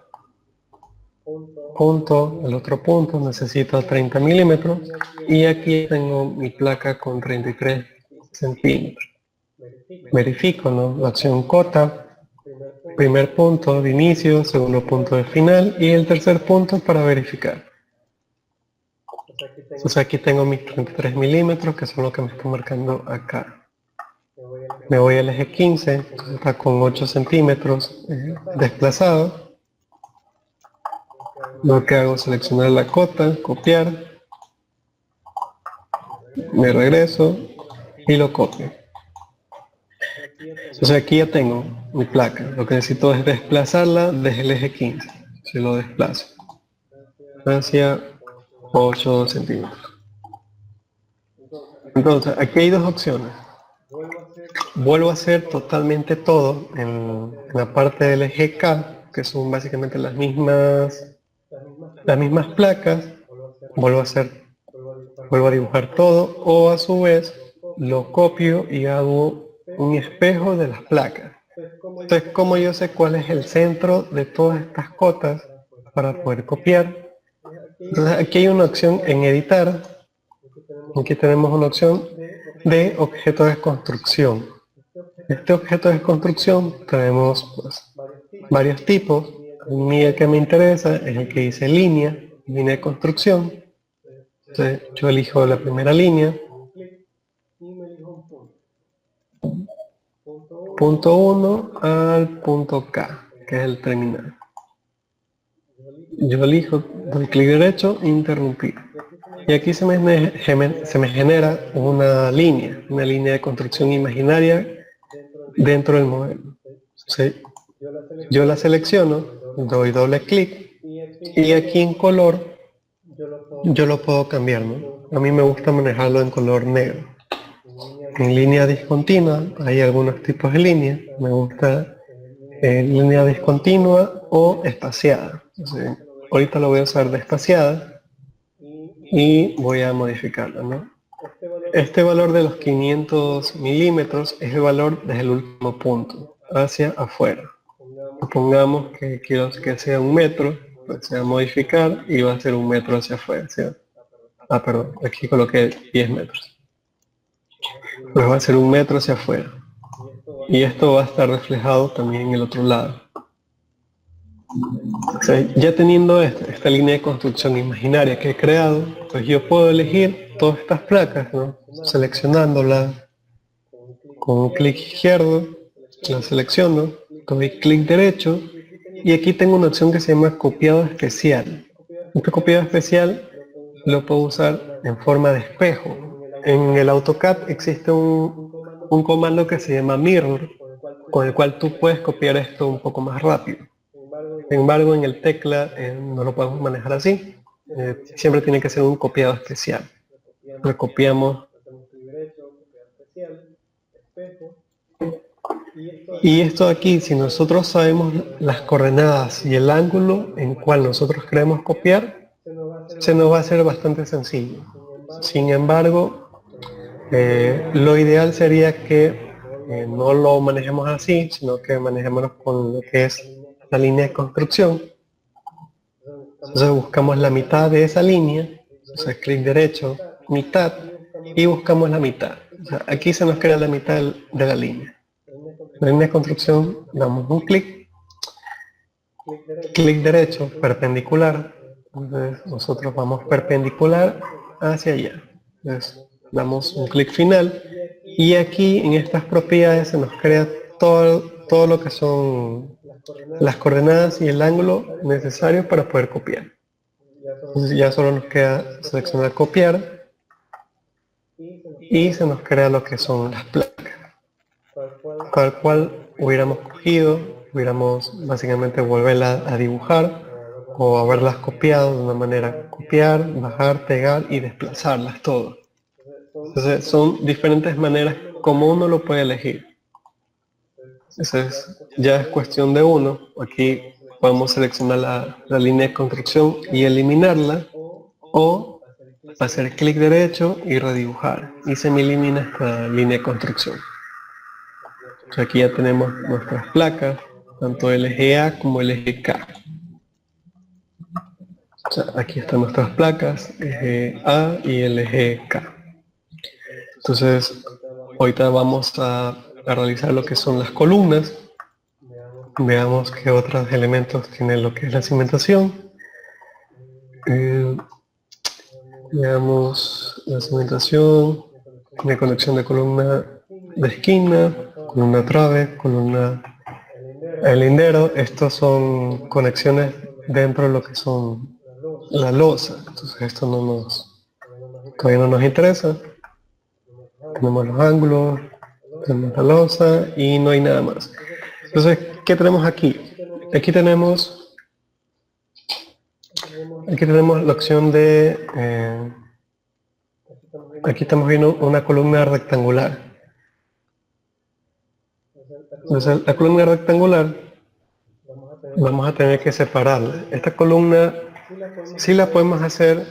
punto, el otro punto, necesito 30 milímetros y aquí tengo mi placa con 33 centímetros. Verifico, ¿no? La acción cota, primer punto de inicio, segundo punto de final y el tercer punto para verificar. Entonces aquí tengo mis 33 milímetros que son lo que me está marcando acá. Me voy al eje 15, entonces está con 8 centímetros desplazado. Lo que hago es seleccionar la cota, copiar, me regreso y lo copio. Entonces aquí ya tengo mi placa. Lo que necesito es desplazarla desde el eje 15. Si lo desplazo hacia 8 centímetros. Entonces aquí hay dos opciones. Vuelvo a hacer totalmente todo en la parte del eje K, que son básicamente las mismas placas. Vuelvo a dibujar todo, o a su vez lo copio y hago un espejo de las placas. Entonces, como yo sé cuál es el centro de todas estas cotas para poder copiar. Entonces aquí hay una opción en editar. Aquí tenemos una opción de objeto de construcción. Este objeto de construcción tenemos pues, varios tipos. A mí el que me interesa es el que dice línea de construcción. Entonces yo elijo la primera línea, punto 1 al punto K, que es el terminal. Yo elijo, doy clic derecho, interrumpir. Y aquí se me genera una línea de construcción imaginaria dentro del modelo. ¿Sí? Yo la selecciono, doy doble clic y aquí en color yo lo puedo cambiar, ¿no? A mí me gusta manejarlo en color negro. En línea discontinua hay algunos tipos de línea. Me gusta línea discontinua o espaciada. Entonces, ahorita lo voy a usar de espaciada y voy a modificarla, ¿no? Este valor de los 500 milímetros es el valor desde el último punto hacia afuera. Supongamos que quiero que sea 1 metro, pues se va a modificar y va a ser 1 metro hacia afuera, ¿cierto? Perdón, aquí coloqué 10 metros. Pues va a ser 1 metro hacia afuera. Y esto va a estar reflejado también en el otro lado. O sea, ya teniendo esta línea de construcción imaginaria que he creado, pues yo puedo elegir todas estas placas, ¿no? Seleccionándolas con un clic izquierdo, la selecciono, doy clic derecho y aquí tengo una opción que se llama copiado especial. Este copiado especial lo puedo usar en forma de espejo. En el AutoCAD existe un comando que se llama mirror, con el cual tú puedes copiar esto un poco más rápido. Sin embargo, en el tecla no lo podemos manejar así. Siempre tiene que ser un copiado especial. Lo copiamos. Y esto aquí, si nosotros sabemos las coordenadas y el ángulo en cual nosotros queremos copiar, se nos va a hacer bastante sencillo. Sin embargo, lo ideal sería que no lo manejemos así, sino que manejemos con lo que es la línea de construcción. Entonces buscamos la mitad de esa línea, entonces clic derecho, mitad, y buscamos la mitad. O sea, aquí se nos crea la mitad de la línea. La línea de construcción, damos un clic derecho, perpendicular. Entonces nosotros vamos perpendicular hacia allá. Entonces damos un clic final y aquí en estas propiedades se nos crea todo lo que son las coordenadas y el ángulo necesario para poder copiar. Entonces ya solo nos queda seleccionar copiar y se nos crea lo que son las placas. Tal cual hubiéramos cogido, hubiéramos básicamente volverla a dibujar o haberlas copiado de una manera copiar, bajar, pegar y desplazarlas todo. Entonces son diferentes maneras como uno lo puede elegir. Entonces ya es cuestión de uno. Aquí podemos seleccionar la línea de construcción y eliminarla o hacer clic derecho y redibujar y se me elimina esta línea de construcción. Entonces aquí ya tenemos nuestras placas, tanto el eje A como el eje K. O sea, aquí están nuestras placas, eje A y el eje K. Entonces, ahorita vamos a realizar lo que son las columnas. Veamos qué otros elementos tiene lo que es la cimentación. Veamos la cimentación, de conexión de columna de esquina, columna trave, columna el lindero. Estos son conexiones dentro de lo que son la losa. Entonces esto todavía no nos interesa. Tenemos los ángulos, tenemos la losa y no hay nada más. Entonces, ¿qué tenemos aquí? Aquí tenemos la opción de aquí estamos viendo una columna rectangular. Entonces, la columna rectangular vamos a tener que separarla. Esta columna sí la podemos hacer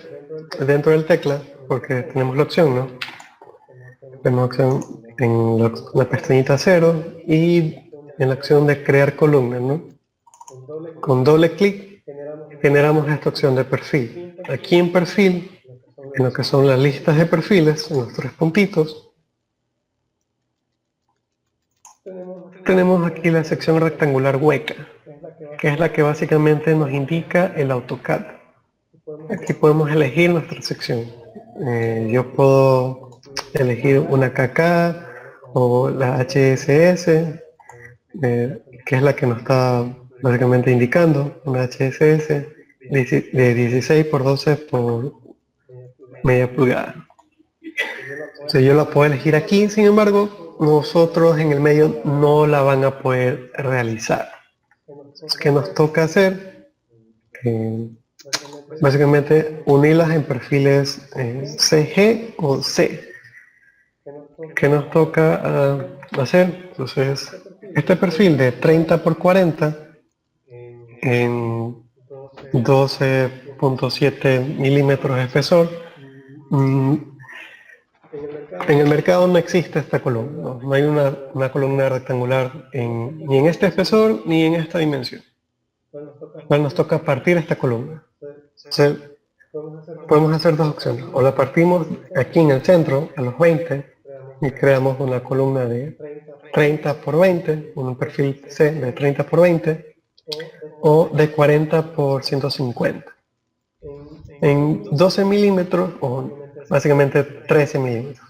dentro del tecla porque tenemos la opción, ¿no? Tenemos opción en la pestañita 0 y en la opción de crear columna, ¿no? Con doble clic generamos esta opción de perfil. Aquí en perfil, en lo que son las listas de perfiles, en los 3 puntitos, tenemos aquí la sección rectangular hueca, que es la que básicamente nos indica el AutoCAD. Aquí podemos elegir nuestra sección. Yo puedo elegir una KK o la HSS, que es la que nos está básicamente indicando, una HSS de 16 por 12 por media pulgada. Entonces yo la puedo elegir aquí, sin embargo, nosotros en el medio no la van a poder realizar. Entonces, ¿qué nos toca hacer? Básicamente unirlas en perfiles CG o C. ¿Qué nos toca hacer? Entonces, este perfil de 30 por 40 en 12.7 milímetros de espesor, En el mercado no existe esta columna, no hay una columna rectangular ni en este espesor ni en esta dimensión. Entonces nos toca partir esta columna. Entonces, podemos hacer dos opciones. O la partimos aquí en el centro, a los 20, y creamos una columna de 30 por 20, un perfil C de 30 por 20, o de 40 por 150. En 12 milímetros, o básicamente 13 milímetros.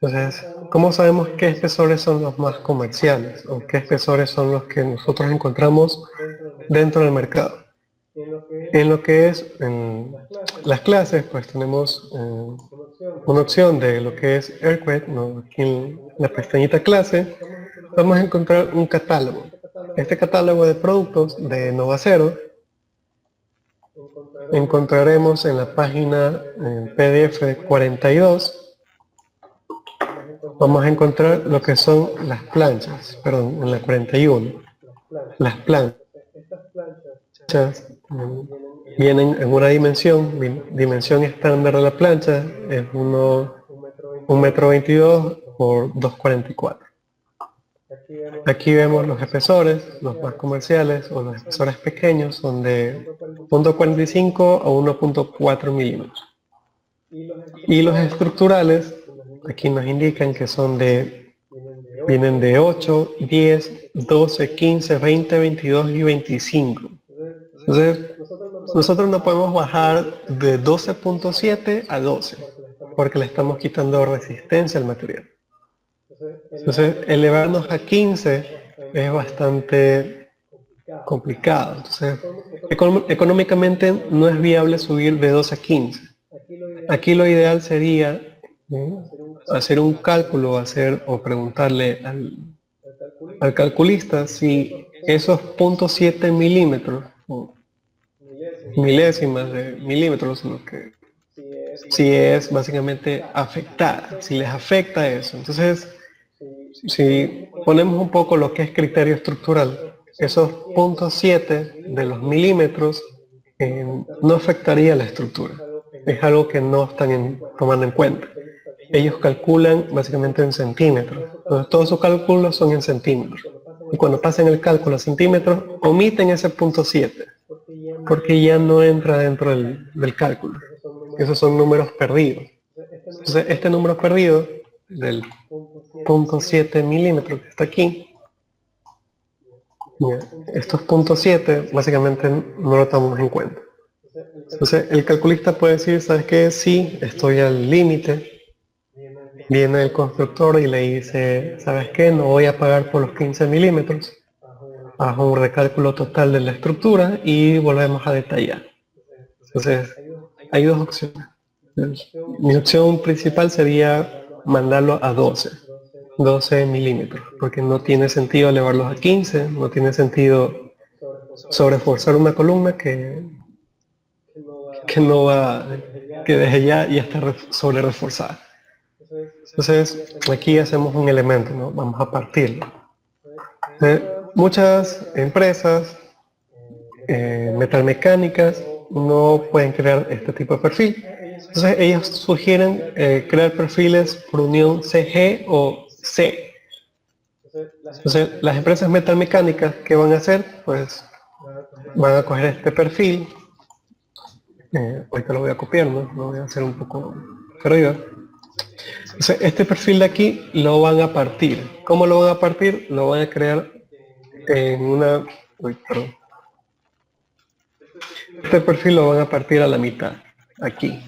Entonces, ¿cómo sabemos qué espesores son los más comerciales o qué espesores son los que nosotros encontramos dentro del mercado? En lo que es en las clases, pues tenemos una opción de lo que es EarthQuake, ¿no? Aquí en la pestañita clase, vamos a encontrar un catálogo. Este catálogo de productos de Novacero encontraremos en la página PDF 42. Vamos a encontrar lo que son las planchas, perdón, en la 41. Las planchas vienen en una dimensión estándar de la plancha es 1,22 m por 2,44 m. Aquí vemos los espesores, los más comerciales o los espesores pequeños son de 0,45 a 1,4 milímetros. Y los estructurales, aquí nos indican que vienen de 8, 10, 12, 15, 20, 22 y 25. Entonces, nosotros no podemos bajar de 12,7 a 12, porque le estamos quitando resistencia al material. Entonces, elevarnos a 15 es bastante complicado. Entonces, económicamente no es viable subir de 12 a 15. Aquí lo ideal sería hacer un cálculo, o preguntarle al calculista si esos 0,7 milímetros o milésimas de milímetros, lo que si es básicamente afectada, si les afecta eso. Entonces, si ponemos un poco lo que es criterio estructural, esos 0,7 de los milímetros no afectaría la estructura. Es algo que no están tomando en cuenta. Ellos calculan básicamente en centímetros. Entonces, todos sus cálculos son en centímetros. Y cuando pasan el cálculo a centímetros, omiten ese 0,7, porque ya no entra dentro del cálculo. Esos son números perdidos. Entonces, este número perdido del 0,7 milímetros que está aquí, estos 0,7 básicamente no lo tomamos en cuenta. Entonces, el calculista puede decir, ¿sabes qué? Sí, estoy al límite. Viene el constructor y le dice, ¿sabes qué? No voy a pagar por los 15 milímetros. Hago un recálculo total de la estructura y volvemos a detallar. Entonces, hay dos opciones. Mi opción principal sería mandarlo a 12 milímetros, porque no tiene sentido elevarlos a 15, no tiene sentido sobreforzar una columna que no va, que desde ya está sobre reforzada. Entonces, aquí hacemos un elemento, ¿no? Vamos a partirlo. Muchas empresas metalmecánicas no pueden crear este tipo de perfil. Entonces, ellos sugieren crear perfiles por unión CG o C. Entonces, las empresas metalmecánicas, ¿qué van a hacer? Pues van a coger este perfil. Ahorita lo voy a copiar, ¿no? Lo voy a hacer un poco arriba. Entonces, este perfil de aquí lo van a partir. ¿Cómo lo van a partir? Lo van a crear en una... perdón. Este perfil lo van a partir a la mitad, aquí.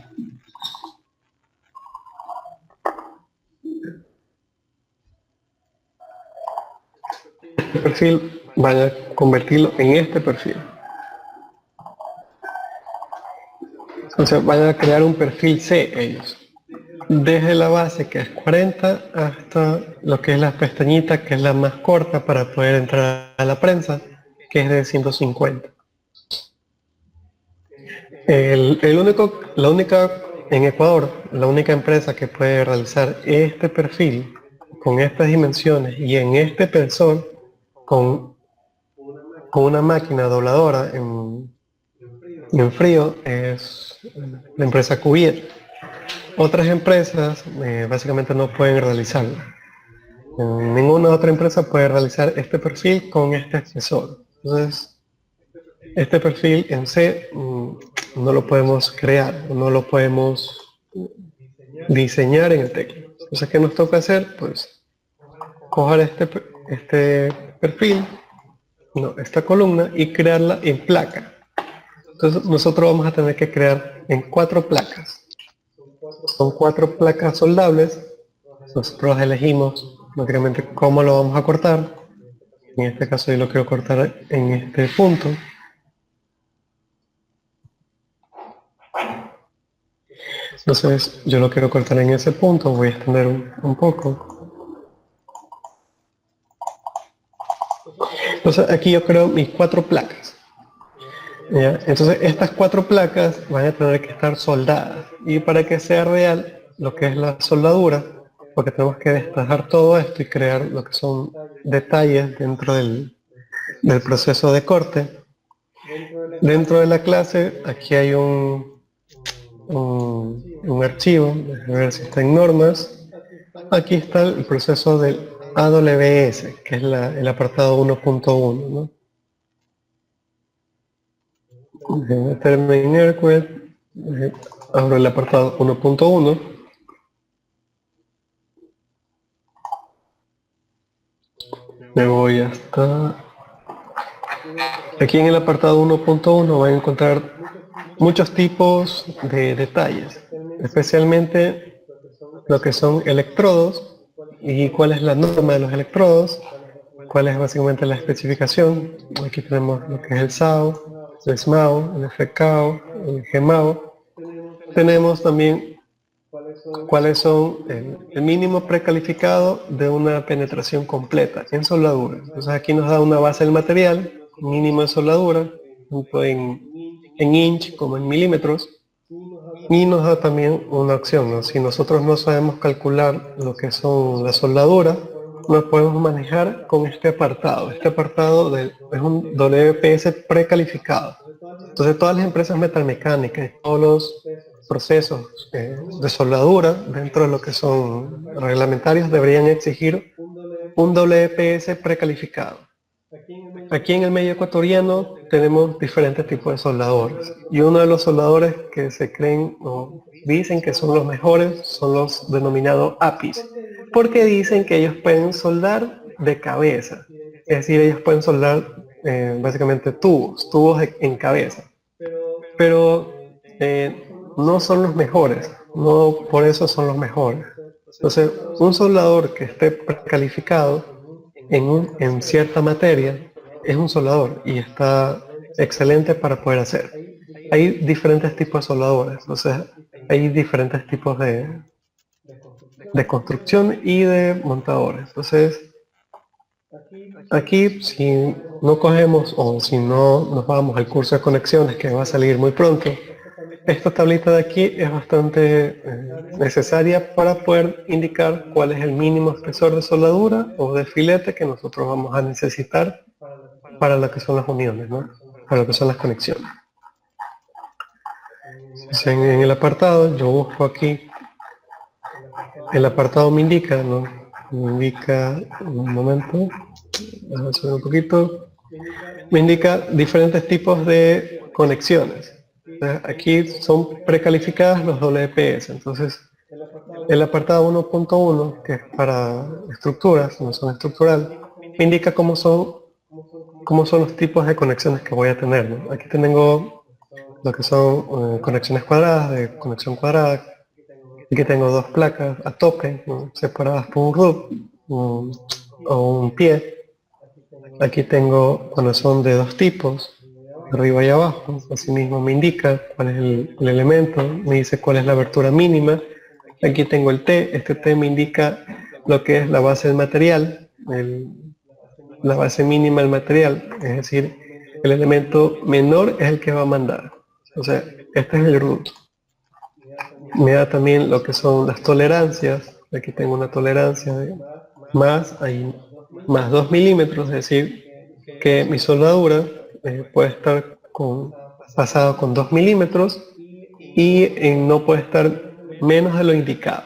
Este perfil van a convertirlo en este perfil. Entonces van a crear un perfil C ellos. Desde la base, que es 40, hasta lo que es la pestañita, que es la más corta para poder entrar a la prensa, que es de 150. En Ecuador, la única empresa que puede realizar este perfil con estas dimensiones y en este tensor con una máquina dobladora en frío es la empresa Cuvier. Otras empresas básicamente no pueden realizarlo. Ninguna otra empresa puede realizar este perfil con este espesor. Entonces, este perfil en C no lo podemos crear, no lo podemos diseñar en el teclado. Entonces, ¿qué nos toca hacer? Pues coger este perfil, no, esta columna, y crearla en placa. Entonces nosotros vamos a tener que crear en 4 placas. Son 4 placas soldables. Nosotros elegimos básicamente cómo lo vamos a cortar. En este caso yo lo quiero cortar en este punto. Entonces yo lo quiero cortar en ese punto. Voy a extender un poco. Entonces aquí yo creo mis 4 placas. ¿Ya? Entonces estas 4 placas van a tener que estar soldadas. Y para que sea real lo que es la soldadura, porque tenemos que destajar todo esto y crear lo que son detalles dentro del proceso de corte. Dentro de la clase aquí hay un archivo, déjame ver si está en normas. Aquí está el proceso del AWS, que es el apartado 1.1, ¿no? Termin Airquest, abro el apartado 1.1. Me voy hasta aquí en el apartado 1.1 van a encontrar muchos tipos de detalles, especialmente lo que son electrodos y cuál es la norma de los electrodos, cuál es básicamente la especificación. Aquí tenemos lo que es el SAO, el SMAO, el FKO, el GMAO. Tenemos también cuáles son el mínimo precalificado de una penetración completa en soldadura. Entonces aquí nos da una base del material, mínimo de soldadura, tanto en inch como en milímetros, y nos da también una opción, ¿no? Si nosotros no sabemos calcular lo que son las soldaduras, nos podemos manejar con este apartado. Este apartado es un WPS precalificado. Entonces todas las empresas metalmecánicas, todos los procesos de soldadura dentro de lo que son reglamentarios deberían exigir un WPS precalificado. Aquí en el medio ecuatoriano tenemos diferentes tipos de soldadores y uno de los soldadores que se creen o dicen que son los mejores son los denominados APIs, porque dicen que ellos pueden soldar de cabeza, es decir, ellos pueden soldar básicamente tubos en cabeza, pero no son los mejores, no por eso son los mejores. Entonces, un soldador que esté precalificado en cierta materia es un soldador y está excelente para poder hacer. Hay diferentes tipos de soldadores, o sea, hay diferentes tipos de construcción y de montadores. Entonces, aquí si no cogemos o si no nos vamos al curso de conexiones que va a salir muy pronto, esta tablita de aquí es bastante necesaria para poder indicar cuál es el mínimo espesor de soldadura o de filete que nosotros vamos a necesitar para lo que son las uniones, ¿no? Para lo que son las conexiones. Entonces, en el apartado, yo busco aquí, el apartado me indica, ¿no? Me indica, un momento, déjame subir un poquito, me indica diferentes tipos de conexiones. Aquí son precalificadas los WPS, entonces el apartado 1.1, que es para estructuras, no son estructural, me indica cómo son los tipos de conexiones que voy a tener, ¿no? Aquí tengo lo que son conexiones cuadradas, de conexión cuadrada. Aquí tengo 2 placas a tope, ¿no? Separadas por un root o un pie. Aquí tengo cuando son de 2 tipos, arriba y abajo. Asimismo me indica cuál es el elemento, me dice cuál es la abertura mínima. Aquí tengo el T, este T me indica lo que es la base del material, la base mínima del material, es decir, el elemento menor es el que va a mandar. O sea, este es el root. Me da también lo que son las tolerancias. Aquí tengo una tolerancia de más 2 milímetros, es decir, que mi soldadura puede estar pasado con 2 milímetros y no puede estar menos de lo indicado.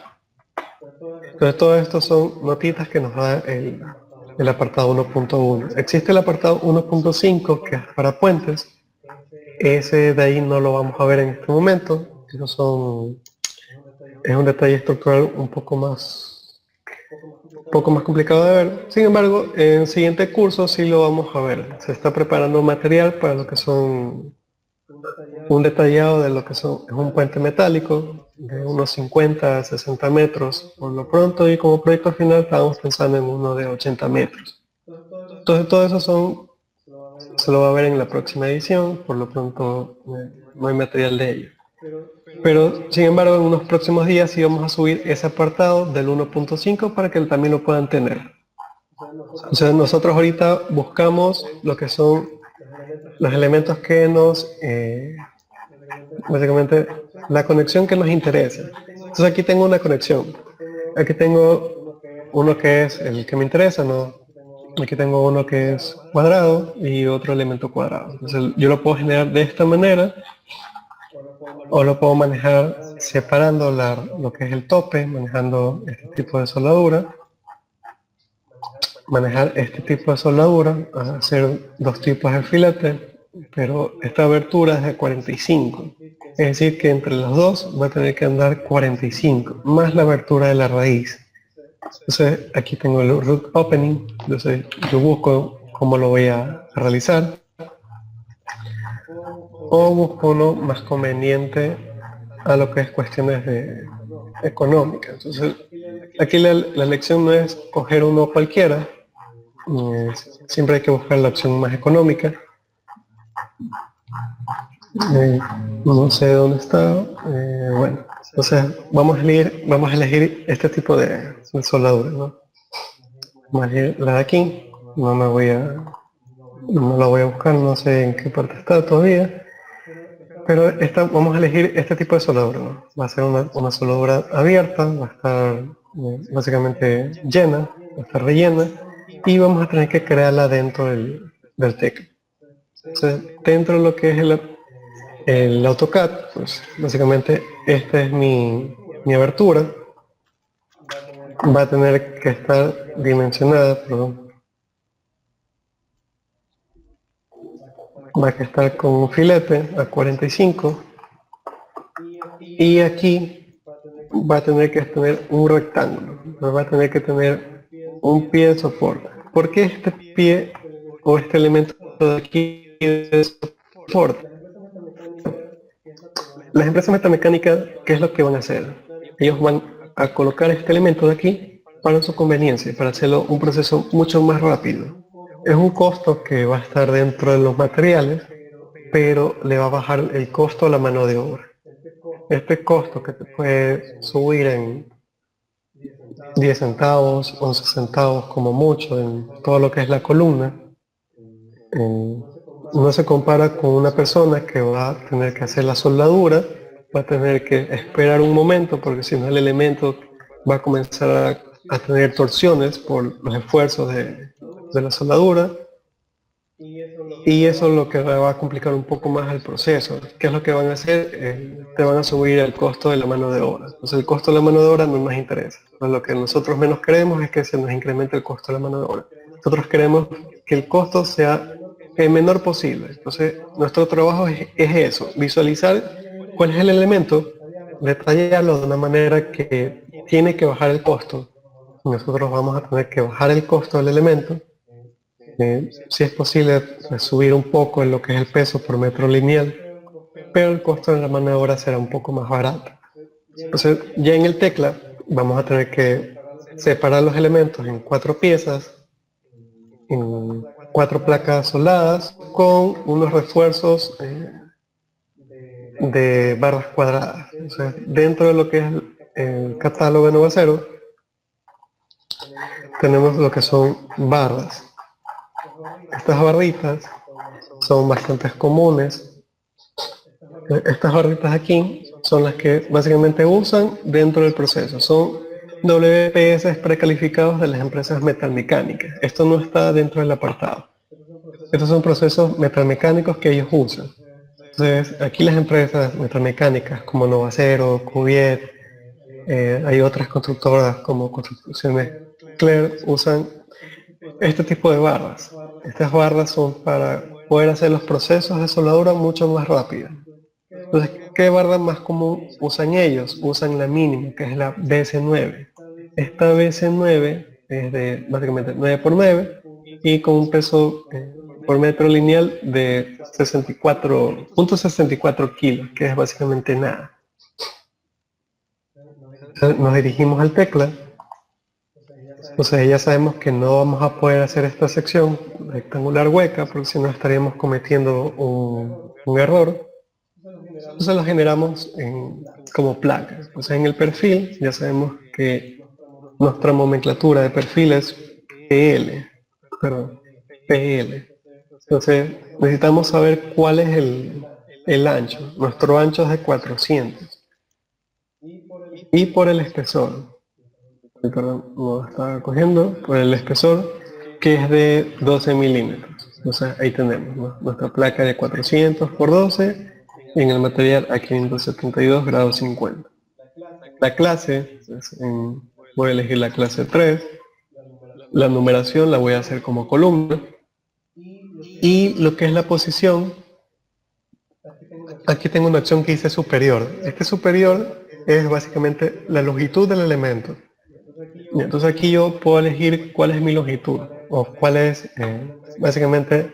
Entonces todo esto son notitas que nos da el apartado 1.1. Existe el apartado 1.5 que es para puentes. Ese de ahí no lo vamos a ver en este momento. Es un detalle estructural un poco más complicado de ver. Sin embargo, en el siguiente curso sí lo vamos a ver. Se está preparando material para lo que son un detallado de lo que es un puente metálico de unos 50 a 60 metros por lo pronto, y como proyecto final estábamos pensando en uno de 80 metros. Entonces todo eso se lo va a ver en la próxima edición. Por lo pronto no hay material de ello. Pero sin embargo en unos próximos días sí vamos a subir ese apartado del 1.5 para que también lo puedan tener. O sea, nosotros ahorita buscamos lo que son los elementos que nos, básicamente, la conexión que nos interesa. Entonces aquí tengo una conexión. Aquí tengo uno que es el que me interesa, ¿no? Aquí tengo uno que es cuadrado y otro elemento cuadrado. Entonces yo lo puedo generar de esta manera, o lo puedo manejar separando lo que es el tope, manejando este tipo de soldadura. Manejar este tipo de soldadura, hacer dos tipos de filete, pero esta abertura es de 45. Es decir, que entre los dos va a tener que andar 45, más la abertura de la raíz. Entonces, aquí tengo el root opening. Entonces, yo busco cómo lo voy a realizar. O busco uno más conveniente a lo que es cuestiones económicas. Entonces, aquí la elección no es coger uno cualquiera. Siempre hay que buscar la opción más económica. No sé dónde está. Bueno, entonces vamos a elegir este tipo de soldadura, ¿no? Vamos a elegir la de aquí. No la voy a buscar, no sé en qué parte está todavía. Pero vamos a elegir este tipo de soldadura, ¿no? Va a ser una soldadura abierta, va a estar básicamente llena, va a estar rellena, y vamos a tener que crearla dentro del teclado. Entonces, dentro de lo que es el AutoCAD, pues básicamente esta es mi abertura. Va a tener que estar dimensionada, perdón. Va a estar con un filete a 45. Y aquí va a tener que tener un rectángulo. Va a tener que tener un pie de soporte. ¿Por qué este pie o este elemento de aquí de soporte? Las empresas metamecánicas, ¿qué es lo que van a hacer? Ellos van a colocar este elemento de aquí para su conveniencia, para hacerlo un proceso mucho más rápido. Es un costo que va a estar dentro de los materiales, pero le va a bajar el costo a la mano de obra. Este costo que te puede subir en 10 centavos, 11 centavos como mucho en todo lo que es la columna, no se compara con una persona que va a tener que hacer la soldadura, va a tener que esperar un momento, porque si no el elemento va a comenzar a tener torsiones por los esfuerzos de la soldadura, y eso es lo que va a complicar un poco más el proceso. ¿Qué es lo que van a hacer? Te van a subir el costo de la mano de obra. Entonces el costo de la mano de obra no nos interesa. Entonces, lo que nosotros menos queremos es que se nos incremente el costo de la mano de obra. Nosotros queremos que el costo sea el menor posible. Entonces nuestro trabajo es eso, visualizar cuál es el elemento, detallarlo de una manera que tiene que bajar el costo. Nosotros vamos a tener que bajar el costo del elemento. Si es posible, pues, subir un poco en lo que es el peso por metro lineal, pero el costo de la mano de obra será un poco más barato. Entonces, ya en el tecla vamos a tener que separar los elementos en 4 piezas, en 4 placas soldadas, con unos refuerzos de barras cuadradas. Entonces, dentro de lo que es el catálogo de Novacero, tenemos lo que son barras. Estas barritas son bastante comunes. Estas barritas aquí son las que básicamente usan dentro del proceso. Son WPS precalificados de las empresas metalmecánicas. Esto no está dentro del apartado. Estos son procesos metalmecánicos que ellos usan. Entonces, aquí las empresas metalmecánicas como Novacero, Cuviet, Hay otras constructoras como Construcciones Cler usan este tipo de barras. Estas barras son para poder hacer los procesos de soldadura mucho más rápido. Entonces, ¿qué barra más común usan ellos? Usan la mínima, que es la BS9. Esta BS9 es de básicamente 9 por 9 y con un peso por metro lineal de 64.64 kilos, que es básicamente nada. Entonces, nos dirigimos al tecla. Entonces ya sabemos que no vamos a poder hacer esta sección rectangular hueca porque si no estaríamos cometiendo un error. Entonces lo generamos como placa. Entonces en el perfil ya sabemos que nuestra nomenclatura de perfil es PL. Perdón, PL. Entonces necesitamos saber cuál es el ancho. Nuestro ancho es de 400. Y por el espesor. Perdón, no estaba cogiendo. Por el espesor que es de 12 milímetros. Entonces ahí tenemos, ¿no?, nuestra placa de 400 por 12 y en el material a 572 grados 50. La clase, pues, voy a elegir la clase 3. La numeración la voy a hacer como columna. Y lo que es la posición, aquí tengo una opción que dice superior. Este superior es básicamente la longitud del elemento. Y entonces aquí yo puedo elegir cuál es mi longitud o cuál es básicamente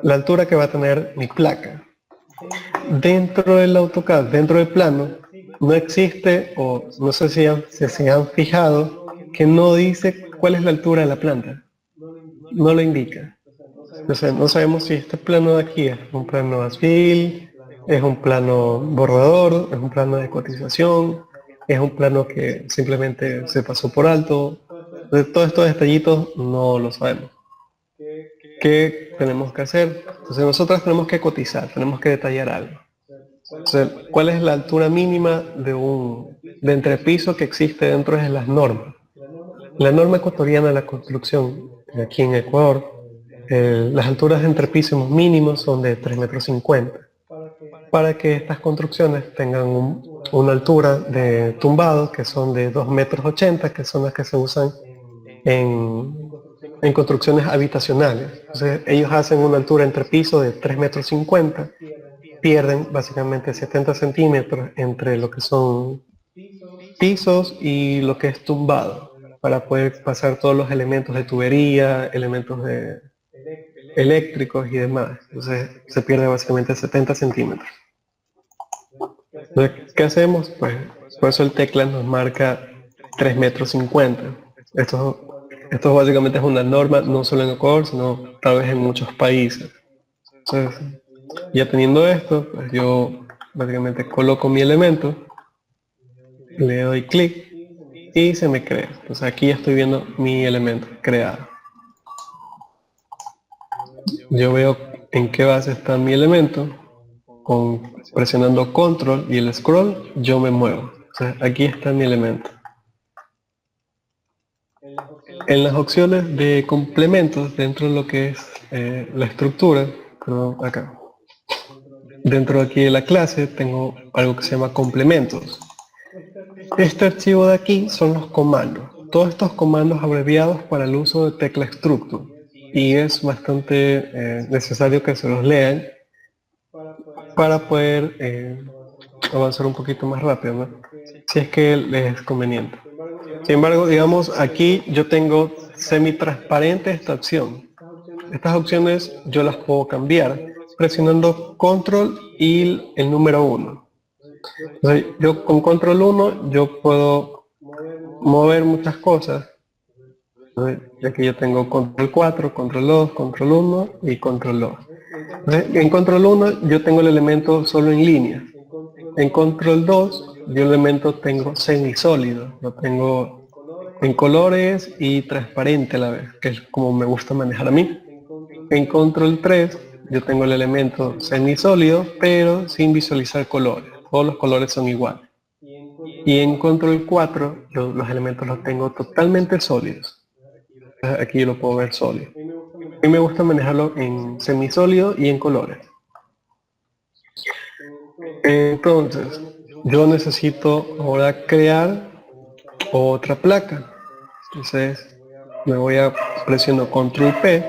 la altura que va a tener mi placa. Dentro del AutoCAD, dentro del plano, no existe, o no sé si se han fijado, que no dice cuál es la altura de la planta. No lo indica. Entonces no sabemos si este plano de aquí es un plano ASFIL, es un plano borrador, es un plano de cotización, es un plano que simplemente se pasó por alto. De todos estos detallitos no lo sabemos. ¿Qué tenemos que hacer? Entonces nosotros tenemos que cotizar, tenemos que detallar algo. Entonces, ¿cuál es la altura mínima de entrepiso que existe dentro de las normas? La norma ecuatoriana de la construcción, aquí en Ecuador, las alturas de entrepiso mínimos son de 3,50 metros. Para que estas construcciones tengan una altura de tumbado que son de 2,80 metros, que son las que se usan en construcciones habitacionales. Entonces ellos hacen una altura entre piso de 3,50 metros, pierden básicamente 70 centímetros entre lo que son pisos y lo que es tumbado, para poder pasar todos los elementos de tubería, elementos eléctricos y demás. Entonces se pierde básicamente 70 centímetros. Entonces, ¿qué hacemos? Pues por eso el tecla nos marca 3,50 metros. Esto básicamente es una norma, no solo en Ecuador, sino tal vez en muchos países. Entonces, ya teniendo esto, pues yo básicamente coloco mi elemento, le doy clic y se me crea. Entonces aquí ya estoy viendo mi elemento creado. Yo veo en qué base está mi elemento. Presionando control y el scroll, yo me muevo. O sea, aquí está mi elemento. En las opciones de complementos, dentro de lo que es la estructura, perdón, acá. Dentro de aquí de la clase tengo algo que se llama complementos. Este archivo de aquí son los comandos. Todos estos comandos abreviados para el uso de tecla structure. Y es bastante necesario que se los lean para poder avanzar un poquito más rápido, ¿no?, si es que les es conveniente. Sin embargo, digamos, aquí yo tengo semi-transparente esta opción. Estas opciones yo las puedo cambiar presionando control y el número 1. Entonces, yo con control 1 yo puedo mover muchas cosas. Entonces, aquí yo tengo control 4, control 2, control 1 y control 2. Entonces, en control 1 yo tengo el elemento solo en línea. En control 2 yo el elemento tengo semisólido, lo tengo en colores y transparente a la vez, que es como me gusta manejar a mí. En control 3 yo tengo el elemento semisólido, pero sin visualizar colores. Todos los colores son iguales. Y en control 4 los elementos los tengo totalmente sólidos. Aquí yo lo puedo ver sólido. A mí me gusta manejarlo en semisólido y en colores. Entonces, yo necesito ahora crear otra placa. Entonces me voy a presiono control P,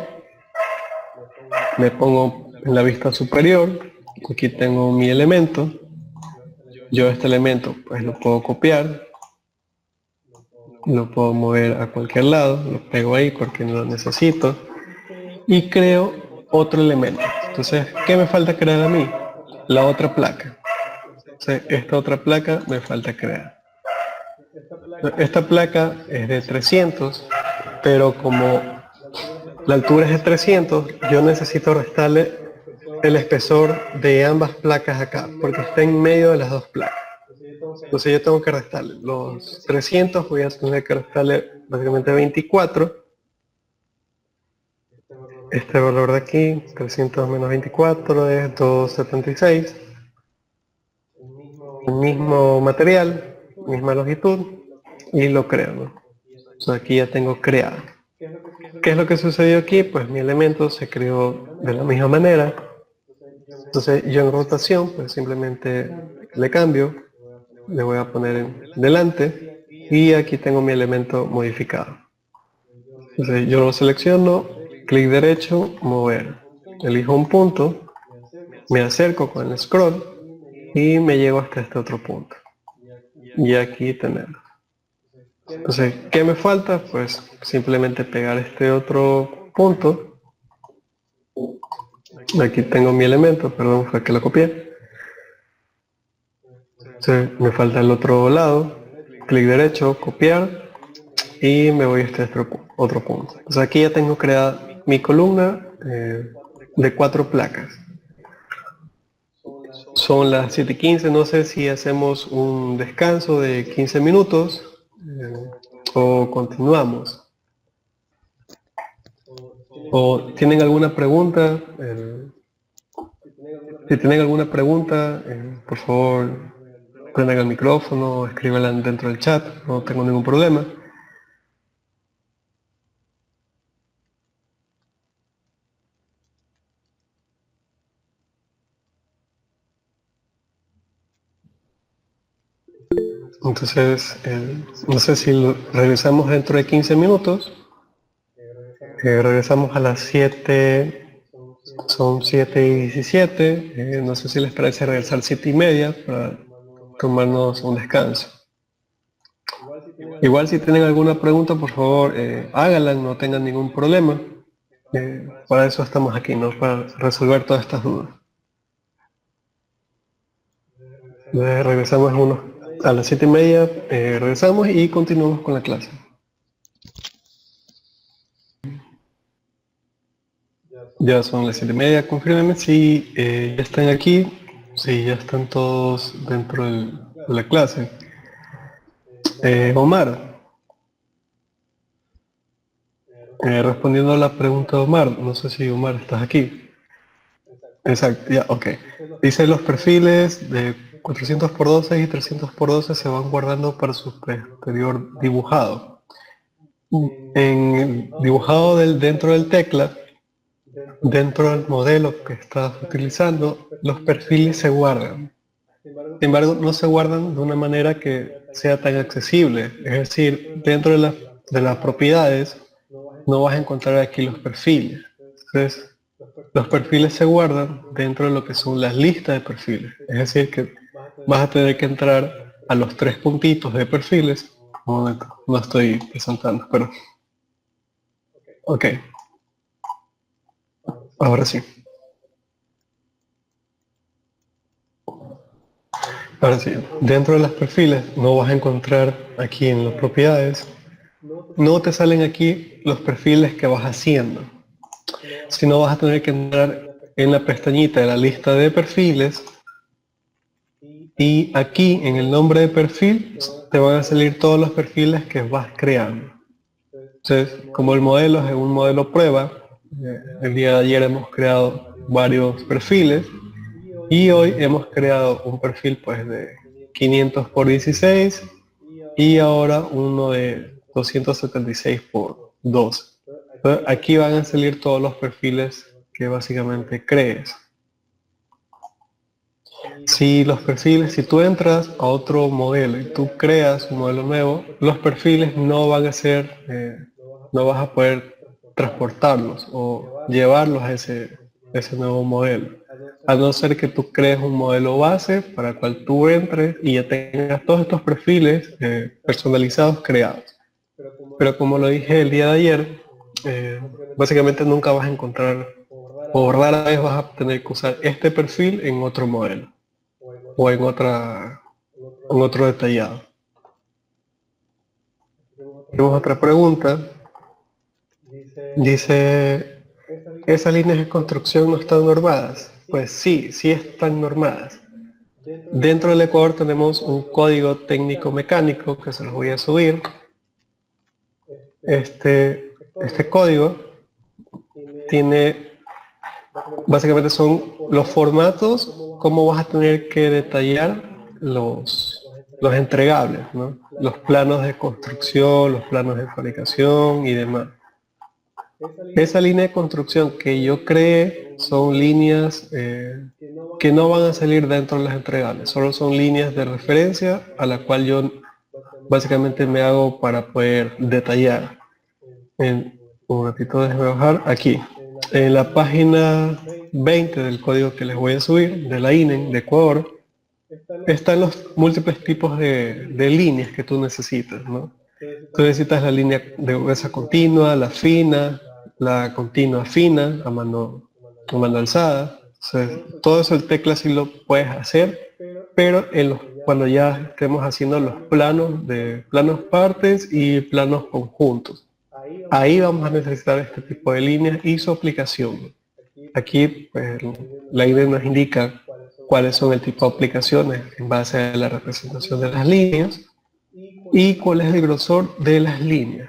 me pongo en la vista superior, aquí tengo mi elemento, yo este elemento pues lo puedo copiar, lo puedo mover a cualquier lado, lo pego ahí porque no lo necesito y creo otro elemento. Entonces, ¿qué me falta crear a mí? La otra placa. Entonces, esta otra placa me falta crear. Esta placa es de 300, pero como la altura es de 300, yo necesito restarle el espesor de ambas placas acá, porque está en medio de las dos placas. Entonces yo tengo que restarle los 300, voy a tener que restarle básicamente 24. Este valor de aquí, 300 menos 24 es 276. El mismo material, misma longitud, y lo creo, ¿no? Entonces aquí ya tengo creado. ¿Qué es lo que sucedió aquí? Pues mi elemento se creó de la misma manera. Entonces yo en rotación, pues simplemente le cambio, le voy a poner en delante y aquí tengo mi elemento modificado. Entonces yo lo selecciono, clic derecho, mover. Elijo un punto, me acerco con el scroll y me llevo hasta este otro punto. Y aquí tenemos. Entonces, ¿qué me falta? Pues simplemente pegar este otro punto. Aquí tengo mi elemento, perdón, fue que lo copié. Entonces, me falta el otro lado. Clic derecho, copiar. Y me voy a este otro punto. Entonces aquí ya tengo creada mi columna de 4 placas. Son las 7:15, no sé si hacemos un descanso de 15 minutos o continuamos. ¿O tienen alguna pregunta? Si tienen alguna pregunta, por favor, prendan el micrófono, escríbanla dentro del chat, no tengo ningún problema. Entonces, no sé si regresamos dentro de 15 minutos. Regresamos a las 7, son 7:17. No sé si les parece regresar 7:30 para tomarnos un descanso. Igual si tienen alguna pregunta, por favor, háganla, no tengan ningún problema. Para eso estamos aquí, ¿no? Para resolver todas estas dudas. Regresamos a las 7:30, regresamos y continuamos con la clase. Ya son las 7:30, confírmenme si ya están aquí, si ya están todos dentro de la clase. Omar, respondiendo a la pregunta de Omar, no sé si Omar estás aquí. Exacto, ya, ok. Dice los perfiles de 400x12 y 300x12 se van guardando para su posterior dibujado. En el dibujado dentro del tecla, dentro del modelo que estás utilizando, los perfiles se guardan. Sin embargo, no se guardan de una manera que sea tan accesible. Es decir, dentro de las propiedades no vas a encontrar aquí los perfiles. Entonces, los perfiles se guardan dentro de lo que son las listas de perfiles. Es decir, que vas a tener que entrar a los 3 puntitos de perfiles. Un momento, no estoy presentando, pero... Ok, ahora sí. Ahora sí, dentro de los perfiles no vas a encontrar aquí en las propiedades, no te salen aquí los perfiles que vas haciendo, sino vas a tener que entrar en la pestañita de la lista de perfiles y aquí en el nombre de perfil te van a salir todos los perfiles que vas creando. Entonces, como el modelo es un modelo prueba, el día de ayer hemos creado varios perfiles y hoy hemos creado un perfil pues de 500x16 y ahora uno de 276x12. Entonces, aquí van a salir todos los perfiles que básicamente crees. Si los perfiles, si tú entras a otro modelo y tú creas un modelo nuevo, los perfiles no van a ser, no vas a poder transportarlos o llevarlos a ese nuevo modelo. A no ser que tú crees un modelo base para el cual tú entres y ya tengas todos estos perfiles personalizados creados. Pero como lo dije el día de ayer, básicamente nunca vas a encontrar o rara vez vas a tener que usar este perfil en otro modelo o en otro detallado. Tenemos otra pregunta. Dice, ¿esas líneas de construcción no están normadas? Pues sí, sí están normadas. Dentro del Ecuador tenemos un código técnico mecánico que se los voy a subir. Este código tiene, básicamente son los formatos, cómo vas a tener que detallar los entregables, ¿no? Los planos de construcción, los planos de fabricación y demás. Esa línea de construcción que yo creé son líneas que no van a salir dentro de las entregables, solo son líneas de referencia a la cual yo básicamente me hago para poder detallar. Un ratito, déjame bajar aquí. En la página 20 del código que les voy a subir, de la INEN de Ecuador, están los múltiples tipos de líneas que tú necesitas, ¿no? Tú necesitas la línea de gruesa continua, la fina, la continua fina, a mano alzada. O sea, todo eso el tecla sí lo puedes hacer, pero cuando ya estemos haciendo los planos de planos partes y planos conjuntos. Ahí vamos a necesitar este tipo de líneas y su aplicación. Aquí pues, la INE nos indica cuáles son el tipo de aplicaciones en base a la representación de las líneas y cuál es el grosor de las líneas.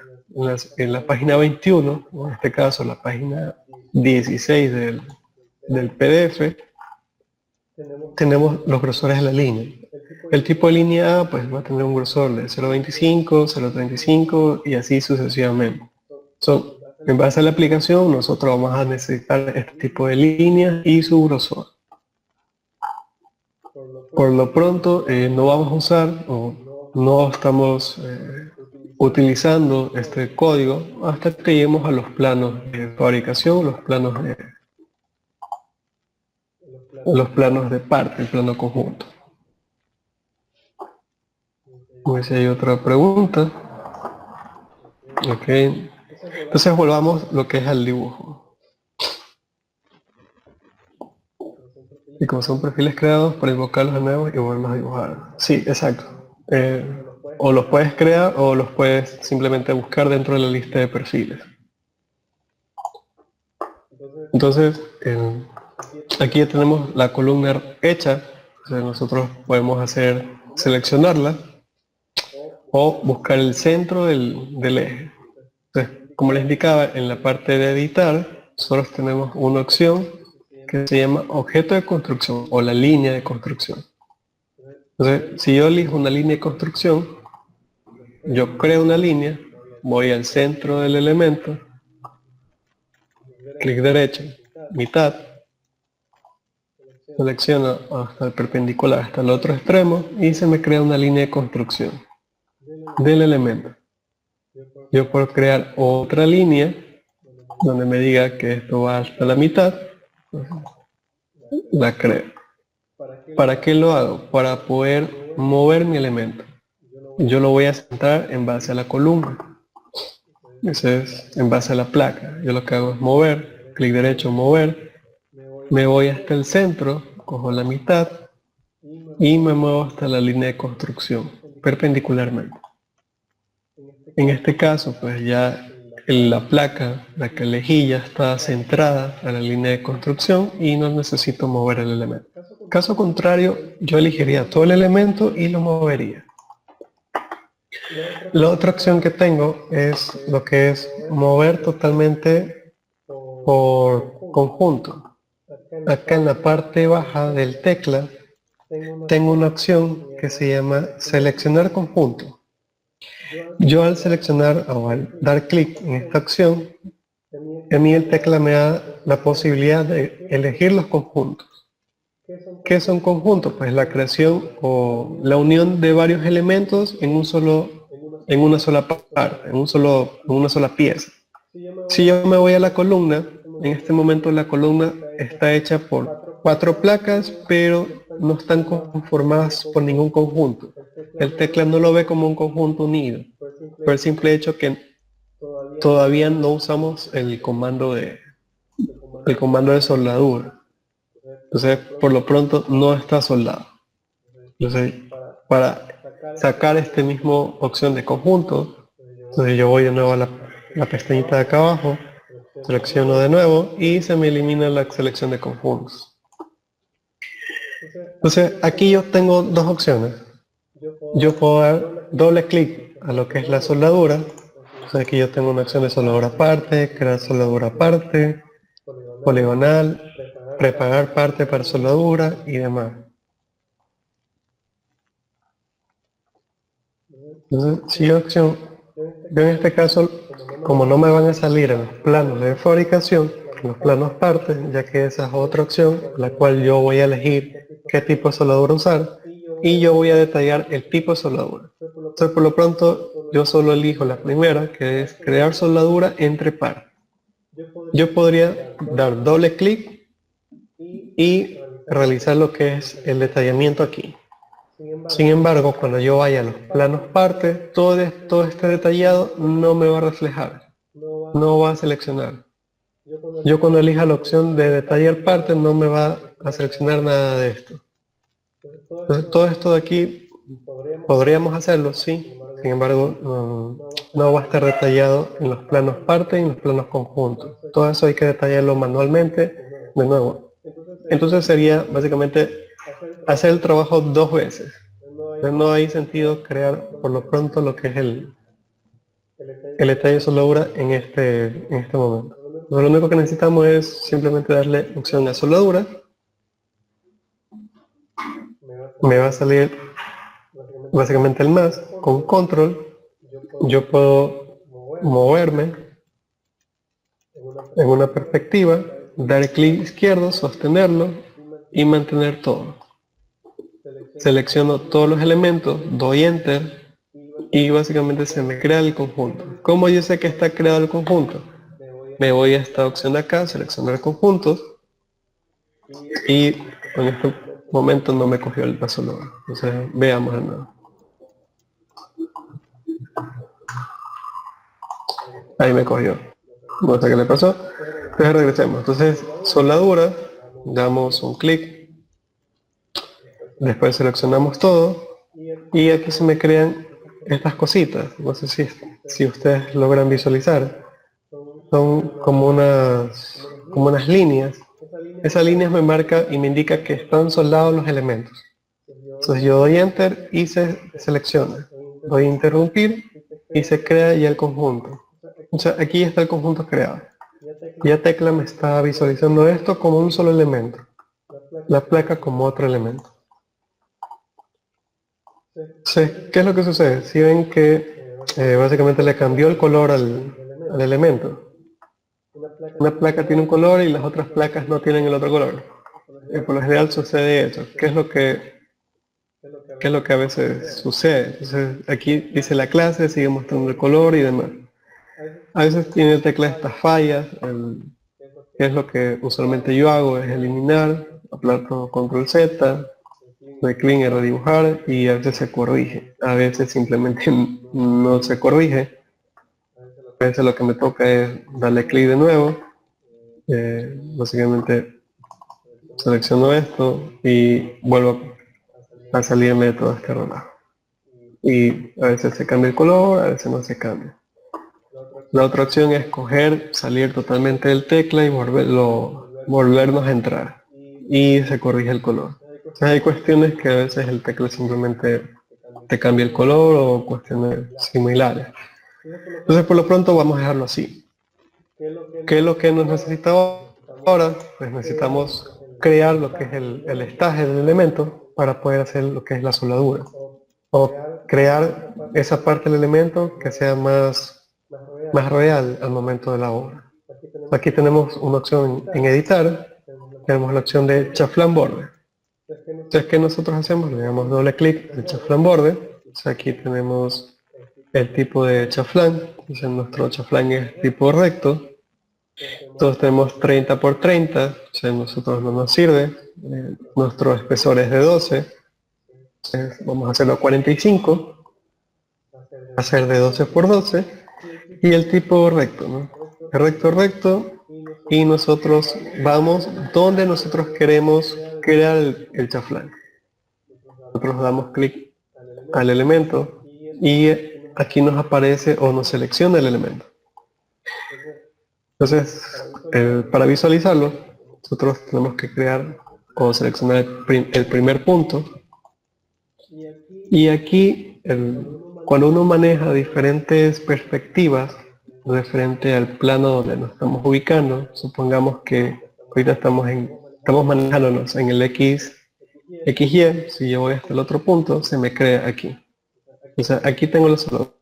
En la página 21, o en este caso la página 16 del PDF, tenemos los grosores de la línea. El tipo de línea A pues, va a tener un grosor de 0.25, 0.35 y así sucesivamente. En base a la aplicación, nosotros vamos a necesitar este tipo de líneas y su grosor. Por lo pronto, no vamos a usar o no estamos utilizando este código hasta que lleguemos a los planos de fabricación, los planos de parte, el plano conjunto. A ver si hay otra pregunta. Ok. Entonces volvamos lo que es al dibujo. Y como son perfiles creados para invocarlos de nuevo y volverlos a dibujar. Sí, exacto. O los puedes crear o los puedes simplemente buscar dentro de la lista de perfiles. Entonces, aquí ya tenemos la columna hecha. O sea, nosotros podemos seleccionarla o buscar el centro del eje. Entonces, como les indicaba, en la parte de editar, nosotros tenemos una opción que se llama objeto de construcción o la línea de construcción. Entonces, si yo elijo una línea de construcción, yo creo una línea, voy al centro del elemento, clic derecho, mitad, selecciono hasta el perpendicular, hasta el otro extremo y se me crea una línea de construcción del elemento. Yo puedo crear otra línea donde me diga que esto va hasta la mitad, la creo. ¿Para qué lo hago? Para poder mover mi elemento. Yo lo voy a centrar en base a la columna. Eso es en base a la placa. Yo lo que hago es mover, clic derecho, mover. Me voy hasta el centro, cojo la mitad y me muevo hasta la línea de construcción, perpendicularmente. En este caso, pues ya la placa, la que elegí, ya está centrada a la línea de construcción y no necesito mover el elemento. Caso contrario, yo elegiría todo el elemento y lo movería. La otra opción que tengo es lo que es mover totalmente por conjunto. Acá en la parte baja del tecla tengo una opción que se llama seleccionar conjunto. Yo al seleccionar o al dar clic en esta opción, a mí el tecla me da la posibilidad de elegir los conjuntos. ¿Qué es un conjunto? Pues la creación o la unión de varios elementos en una sola parte, en una sola pieza. Si yo me voy a la columna, en este momento la columna está hecha por 4 placas, pero no están conformadas por ningún conjunto. El tecla no lo ve como un conjunto unido, por el simple hecho que todavía no usamos el comando de soldadura. Entonces, por lo pronto, no está soldado. Entonces, para sacar este mismo opción de conjunto, entonces yo voy de nuevo a la pestañita de acá abajo, selecciono de nuevo y se me elimina la selección de conjuntos. Entonces, aquí yo tengo dos opciones. Yo puedo dar doble clic a lo que es la soldadura. Entonces, aquí yo tengo una opción de soldadura aparte, crear soldadura aparte, poligonal, preparar parte para soldadura y demás. Entonces, si yo en este caso, como no me van a salir en los planos de fabricación, en los planos partes, ya que esa es otra opción, la cual yo voy a elegir qué tipo de soldadura usar, y yo voy a detallar el tipo de soldadura. Entonces, por lo pronto, yo solo elijo la primera, que es crear soldadura entre pares. Yo podría dar doble clic y realizar lo que es el detallamiento aquí. Sin embargo, cuando yo vaya a los planos parte, todo este detallado no me va a reflejar, no va a seleccionar. Yo cuando elija la opción de detallar parte no me va a seleccionar nada de esto. Entonces todo esto de aquí podríamos hacerlo, sí. Sin embargo, no va a estar detallado en los planos parte y en los planos conjuntos. Todo eso hay que detallarlo manualmente de nuevo. Entonces sería básicamente hacer el trabajo 2 veces. Entonces no hay sentido crear por lo pronto lo que es el detalle de soldadura en este momento. Entonces, lo único que necesitamos es simplemente darle opción a soldadura. Me va a salir básicamente el más. Con control yo puedo moverme en una perspectiva, dar clic izquierdo, sostenerlo y mantener todo. Selecciono todos los elementos, doy enter y básicamente se me crea el conjunto. ¿Cómo yo sé que está creado el conjunto? Me voy a esta opción de acá, seleccionar conjuntos y en este momento no me cogió el paso nuevo. Entonces veamos de nuevo. Ahí me cogió. No sé qué le pasó. Entonces regresemos. Entonces soldadura, damos un clic, después seleccionamos todo y aquí se me crean estas cositas. No sé si ustedes logran visualizar. Son como unas líneas. Esas líneas me marca y me indica que están soldados los elementos. Entonces yo doy enter y se selecciona. Doy a interrumpir y se crea ya el conjunto. O sea, aquí está el conjunto creado. Ya Tecla me está visualizando esto como un solo elemento. La placa como otro elemento. Entonces, ¿qué es lo que sucede? Si ven que básicamente le cambió el color al elemento. Una placa tiene un color y las otras placas no tienen el otro color. Por lo general sucede eso. ¿Qué es lo que a veces sucede? Entonces aquí dice la clase, sigue mostrando el color y demás. A veces tiene tecla estas fallas, que es lo que usualmente yo hago, es eliminar, aplasto control Z, doy clic en redibujar y a veces se corrige. A veces simplemente no se corrige. A veces lo que me toca es darle clic de nuevo. Básicamente selecciono esto y vuelvo a salirme de todo este relajo. Y a veces se cambia el color, a veces no se cambia. La otra opción es coger, salir totalmente del tecla y volvernos a entrar. Y se corrige el color. Entonces hay cuestiones que a veces el tecla simplemente te cambia el color o cuestiones similares. Entonces por lo pronto vamos a dejarlo así. ¿Qué es lo que nos necesita ahora? Pues necesitamos crear lo que es el estaje del elemento para poder hacer lo que es la soldadura. O crear esa parte del elemento que sea más real al momento de la obra. Aquí tenemos una opción en editar, tenemos la opción de chaflán borde. Entonces, ¿qué nosotros hacemos? Le damos doble clic en chaflán borde. Entonces, aquí tenemos el tipo de chaflán. Entonces, nuestro chaflán es tipo recto. Todos tenemos 30 por 30, o sea, a nosotros no nos sirve. Nuestro espesor es de 12. Entonces, vamos a hacerlo a 45. Va a ser de 12 por 12. Y el tipo recto, ¿no? Recto, recto. Y nosotros vamos donde nosotros queremos crear el chaflán. Nosotros damos clic al elemento y aquí nos aparece o nos selecciona el elemento. Entonces, para visualizarlo, nosotros tenemos que crear o seleccionar el primer punto. Y aquí, cuando uno maneja diferentes perspectivas referente al plano donde nos estamos ubicando, supongamos que ahorita estamos manejándonos en el XY, si yo voy hasta el otro punto, se me crea aquí. O sea, aquí tengo la soldadura.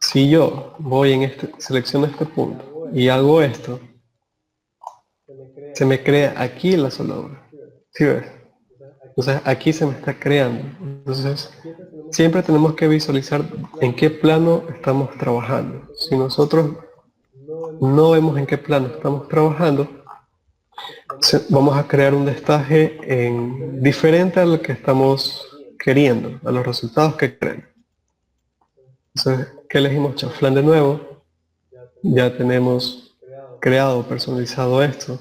Si yo voy selecciono este punto y hago esto, se me crea aquí la soldadura. ¿Sí ves? Entonces aquí se me está creando. Entonces siempre tenemos que visualizar en qué plano estamos trabajando. Si nosotros no vemos en qué plano estamos trabajando, vamos a crear un destalle diferente a lo que estamos queriendo, a los resultados que queremos. Entonces, ¿qué elegimos? Chaflán de nuevo. Ya tenemos creado, personalizado esto.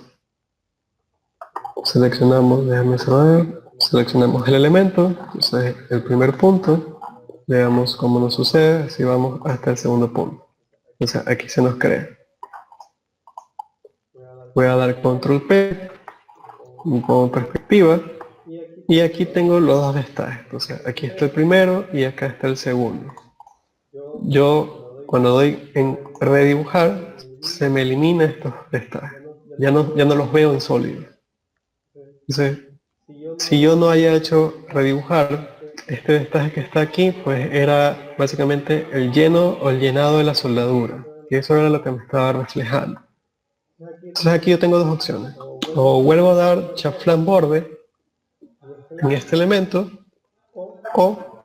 Seleccionamos, déjame saber, seleccionamos el elemento, entonces el primer punto, veamos cómo nos sucede, así vamos hasta el segundo punto. Entonces aquí se nos crea. Voy a dar control P, como perspectiva, y aquí tengo los dos destasjes. Entonces aquí está el primero y acá está el segundo. Yo cuando doy en redibujar, se me elimina estos destajes. Ya no los veo en sólido. Entonces, si yo no haya hecho redibujar, este destalle que está aquí, pues era básicamente el lleno o el llenado de la soldadura. Y eso era lo que me estaba reflejando. Entonces aquí yo tengo dos opciones. O vuelvo a dar chaflán borde en este elemento, o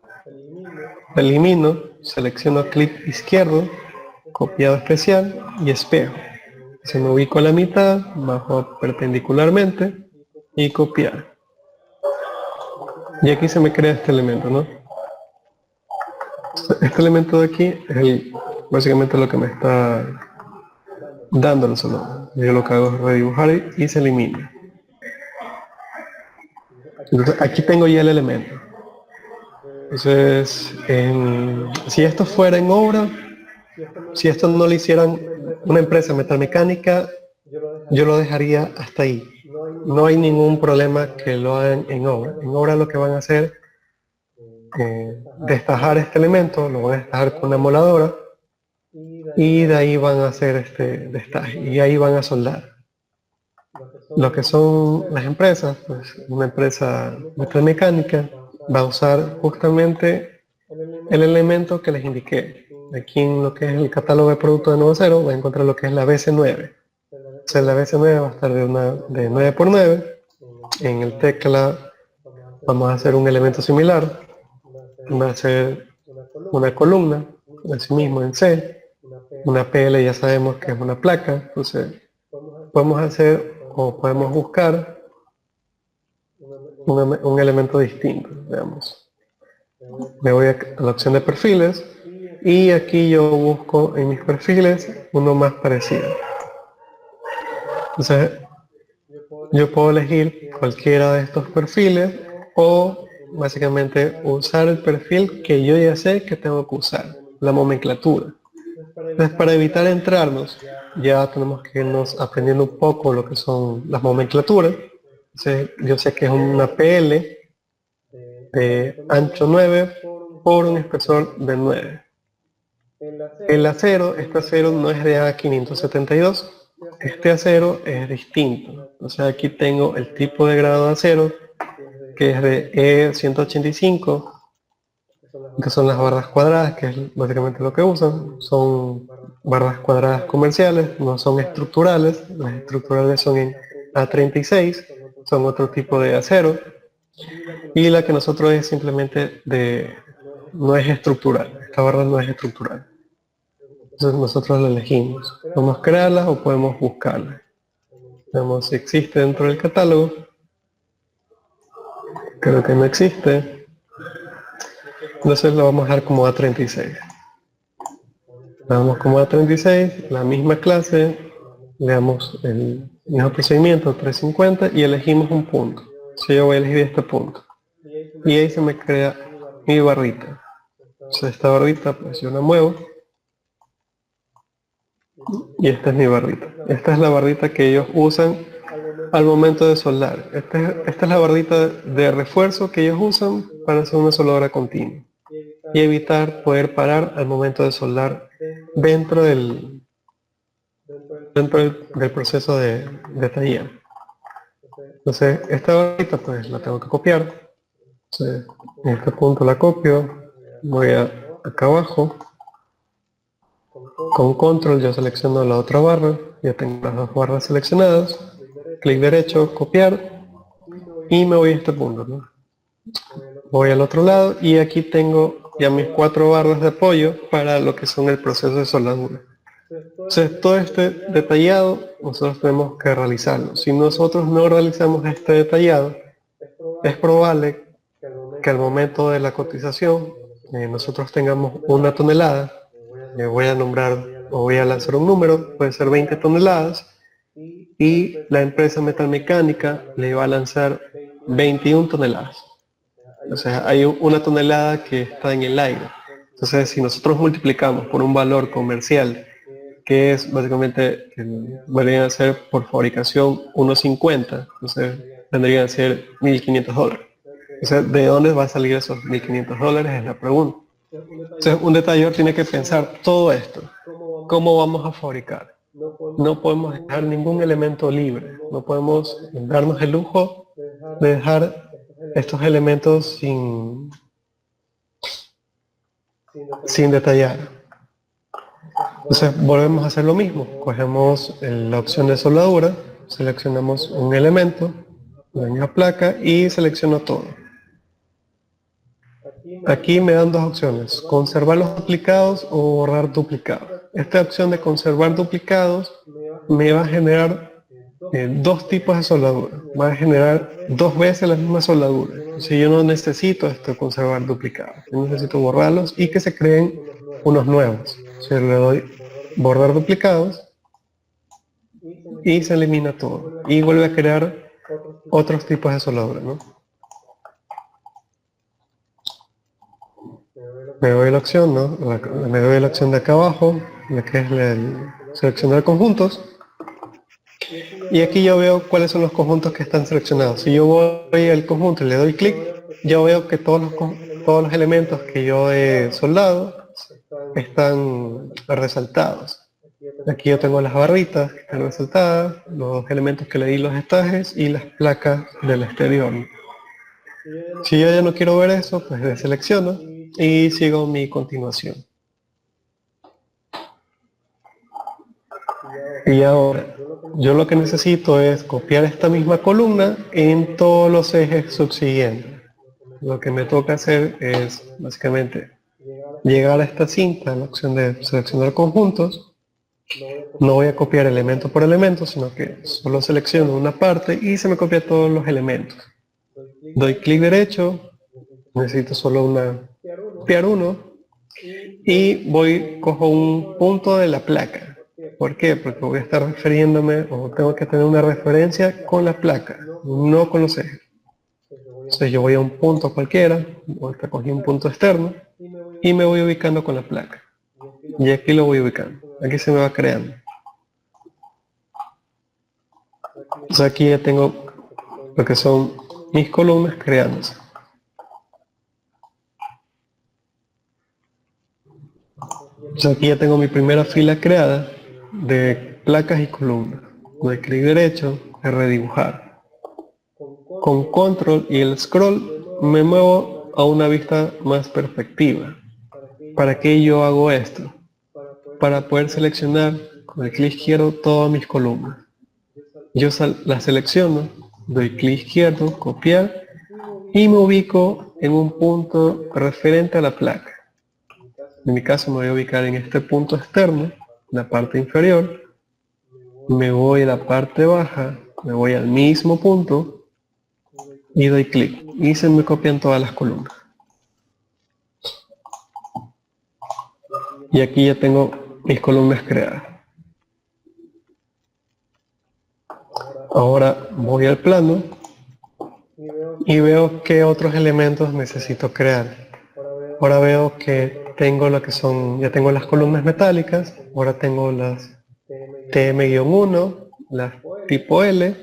elimino, selecciono clic izquierdo, copiado especial y espejo. Se me ubico a la mitad, bajo perpendicularmente y copiar. Y aquí se me crea este elemento, ¿no? Este elemento de aquí es básicamente lo que me está dando el solo. Yo lo que hago es redibujar y se elimina. Entonces aquí tengo ya el elemento. Entonces, si esto fuera en obra, si esto no lo hicieran una empresa metalmecánica, yo lo dejaría hasta ahí. No hay ningún problema que lo hagan en obra. En obra lo que van a hacer destajar este elemento, lo van a destajar con una moladora y de ahí van a hacer este destaje y ahí van a soldar. Lo que son las empresas, pues una empresa metalmecánica va a usar justamente el elemento que les indiqué. Aquí en lo que es el catálogo de productos de Nuevo Acero va a encontrar lo que es la BC9. O sea, la BC9 va a estar de 9 por 9. En el tecla vamos a hacer un elemento similar. Va a ser una columna, así mismo en C. Una PL ya sabemos que es una placa. Entonces podemos hacer o podemos buscar un elemento distinto, digamos. Me voy a la opción de perfiles y aquí yo busco en mis perfiles uno más parecido. Entonces yo puedo elegir cualquiera de estos perfiles o básicamente usar el perfil que yo ya sé que tengo que usar, la nomenclatura. Entonces para evitar entrarnos ya tenemos que irnos aprendiendo un poco lo que son las nomenclaturas. Entonces, yo sé que es una PL de ancho 9 por un espesor de 9. El acero, este acero no es de A572, este acero es distinto. O sea, aquí tengo el tipo de grado de acero, que es de E185, que son las barras cuadradas, que es básicamente lo que usan. Son barras cuadradas comerciales, no son estructurales. Las estructurales son en A36. son otro tipo de acero, y la que nosotros es simplemente no es estructural, esta barra no es estructural. Entonces nosotros la elegimos. Podemos crearla o podemos buscarla. Veamos si existe dentro del catálogo. Creo que no existe. Entonces lo vamos a dejar como A36. Le damos como A36, la misma clase, le damos el mismo procedimiento, 350, y elegimos un punto. Si yo voy a elegir este punto. Y ahí se me crea mi barrita. Entonces esta barrita, pues yo la muevo. Y esta es mi barrita. Esta es la barrita que ellos usan al momento de soldar. Esta es la barrita de refuerzo que ellos usan para hacer una soldadura continua. Y evitar poder parar al momento de soldar dentro del proceso de taller. Entonces esta barrita pues la tengo que copiar. Entonces, en este punto la copio. Voy acá abajo. Con control yo selecciono la otra barra. Ya tengo las dos barras seleccionadas. Clic derecho, copiar. Y me voy a este punto, ¿no? Voy al otro lado y aquí tengo ya mis 4 barras de apoyo para lo que son el proceso de soldadura. Entonces todo este detallado nosotros tenemos que realizarlo. Si nosotros no realizamos este detallado, es probable que al momento de la cotización nosotros tengamos una tonelada. Le voy a nombrar o voy a lanzar un número, puede ser 20 toneladas, y la empresa metalmecánica le va a lanzar 21 toneladas. O sea, hay una tonelada que está en el aire. Entonces, si nosotros multiplicamos por un valor comercial, que es básicamente, vendrían a ser por fabricación 1.50, entonces vendrían a ser $1.500. O sea, ¿de dónde va a salir esos $1.500? Es la pregunta. Entonces, un detallador tiene que pensar todo esto. ¿Cómo vamos a fabricar? No podemos dejar ningún elemento libre. No podemos darnos el lujo de dejar estos elementos sin detallar. Entonces volvemos a hacer lo mismo. Cogemos la opción de soldadura, seleccionamos un elemento, la misma placa y selecciono todo. Aquí me dan dos opciones, conservar los duplicados o borrar duplicados. Esta opción de conservar duplicados me va a generar dos tipos de soldadura. Va a generar 2 veces la misma soldadura. Si yo no necesito conservar duplicados, yo necesito borrarlos y que se creen unos nuevos. Si le doy borrar duplicados y se elimina todo. Y vuelve a crear otros tipos de soldadura, ¿no? Me doy la opción, ¿no? Me doy la opción de acá abajo, la que es el seleccionar conjuntos. Y aquí yo veo cuáles son los conjuntos que están seleccionados. Si yo voy al conjunto y le doy clic, yo veo que todos los elementos que yo he soldado están resaltados. Aquí yo tengo las barritas que están resaltadas, los elementos que le di los estajes y las placas del exterior. Si yo ya no quiero ver eso, pues deselecciono y sigo mi continuación. Y ahora, yo lo que necesito es copiar esta misma columna en todos los ejes subsiguientes. Lo que me toca hacer es, básicamente, llegar a esta cinta, la opción de seleccionar conjuntos. No voy a copiar elemento por elemento, sino que solo selecciono una parte y se me copia todos los elementos. Doy clic derecho, necesito solo copiar uno, y cojo un punto de la placa. ¿Por qué? Porque voy a estar refiriéndome, o tengo que tener una referencia con la placa, no con los ejes. Entonces yo voy a un punto cualquiera, ahorita cogí un punto externo, y me voy ubicando con la placa. Y aquí lo voy ubicando. Aquí se me va creando. Entonces aquí ya tengo lo que son mis columnas creándose. Entonces aquí ya tengo mi primera fila creada de placas y columnas. Doy clic derecho, de redibujar. Con control y el scroll me muevo a una vista más perspectiva. ¿Para qué yo hago esto? Para poder seleccionar con el clic izquierdo todas mis columnas. Yo las selecciono doy clic izquierdo, copiar, y me ubico en un punto referente a la placa. En mi caso me voy a ubicar en este punto externo, la parte inferior, me voy a la parte baja, me voy al mismo punto y doy clic. Y se me copian todas las columnas. Y aquí ya tengo mis columnas creadas. Ahora voy al plano y veo qué otros elementos necesito crear. Ahora veo que tengo lo que son, ya tengo las columnas metálicas, ahora tengo las TM-1, las tipo L,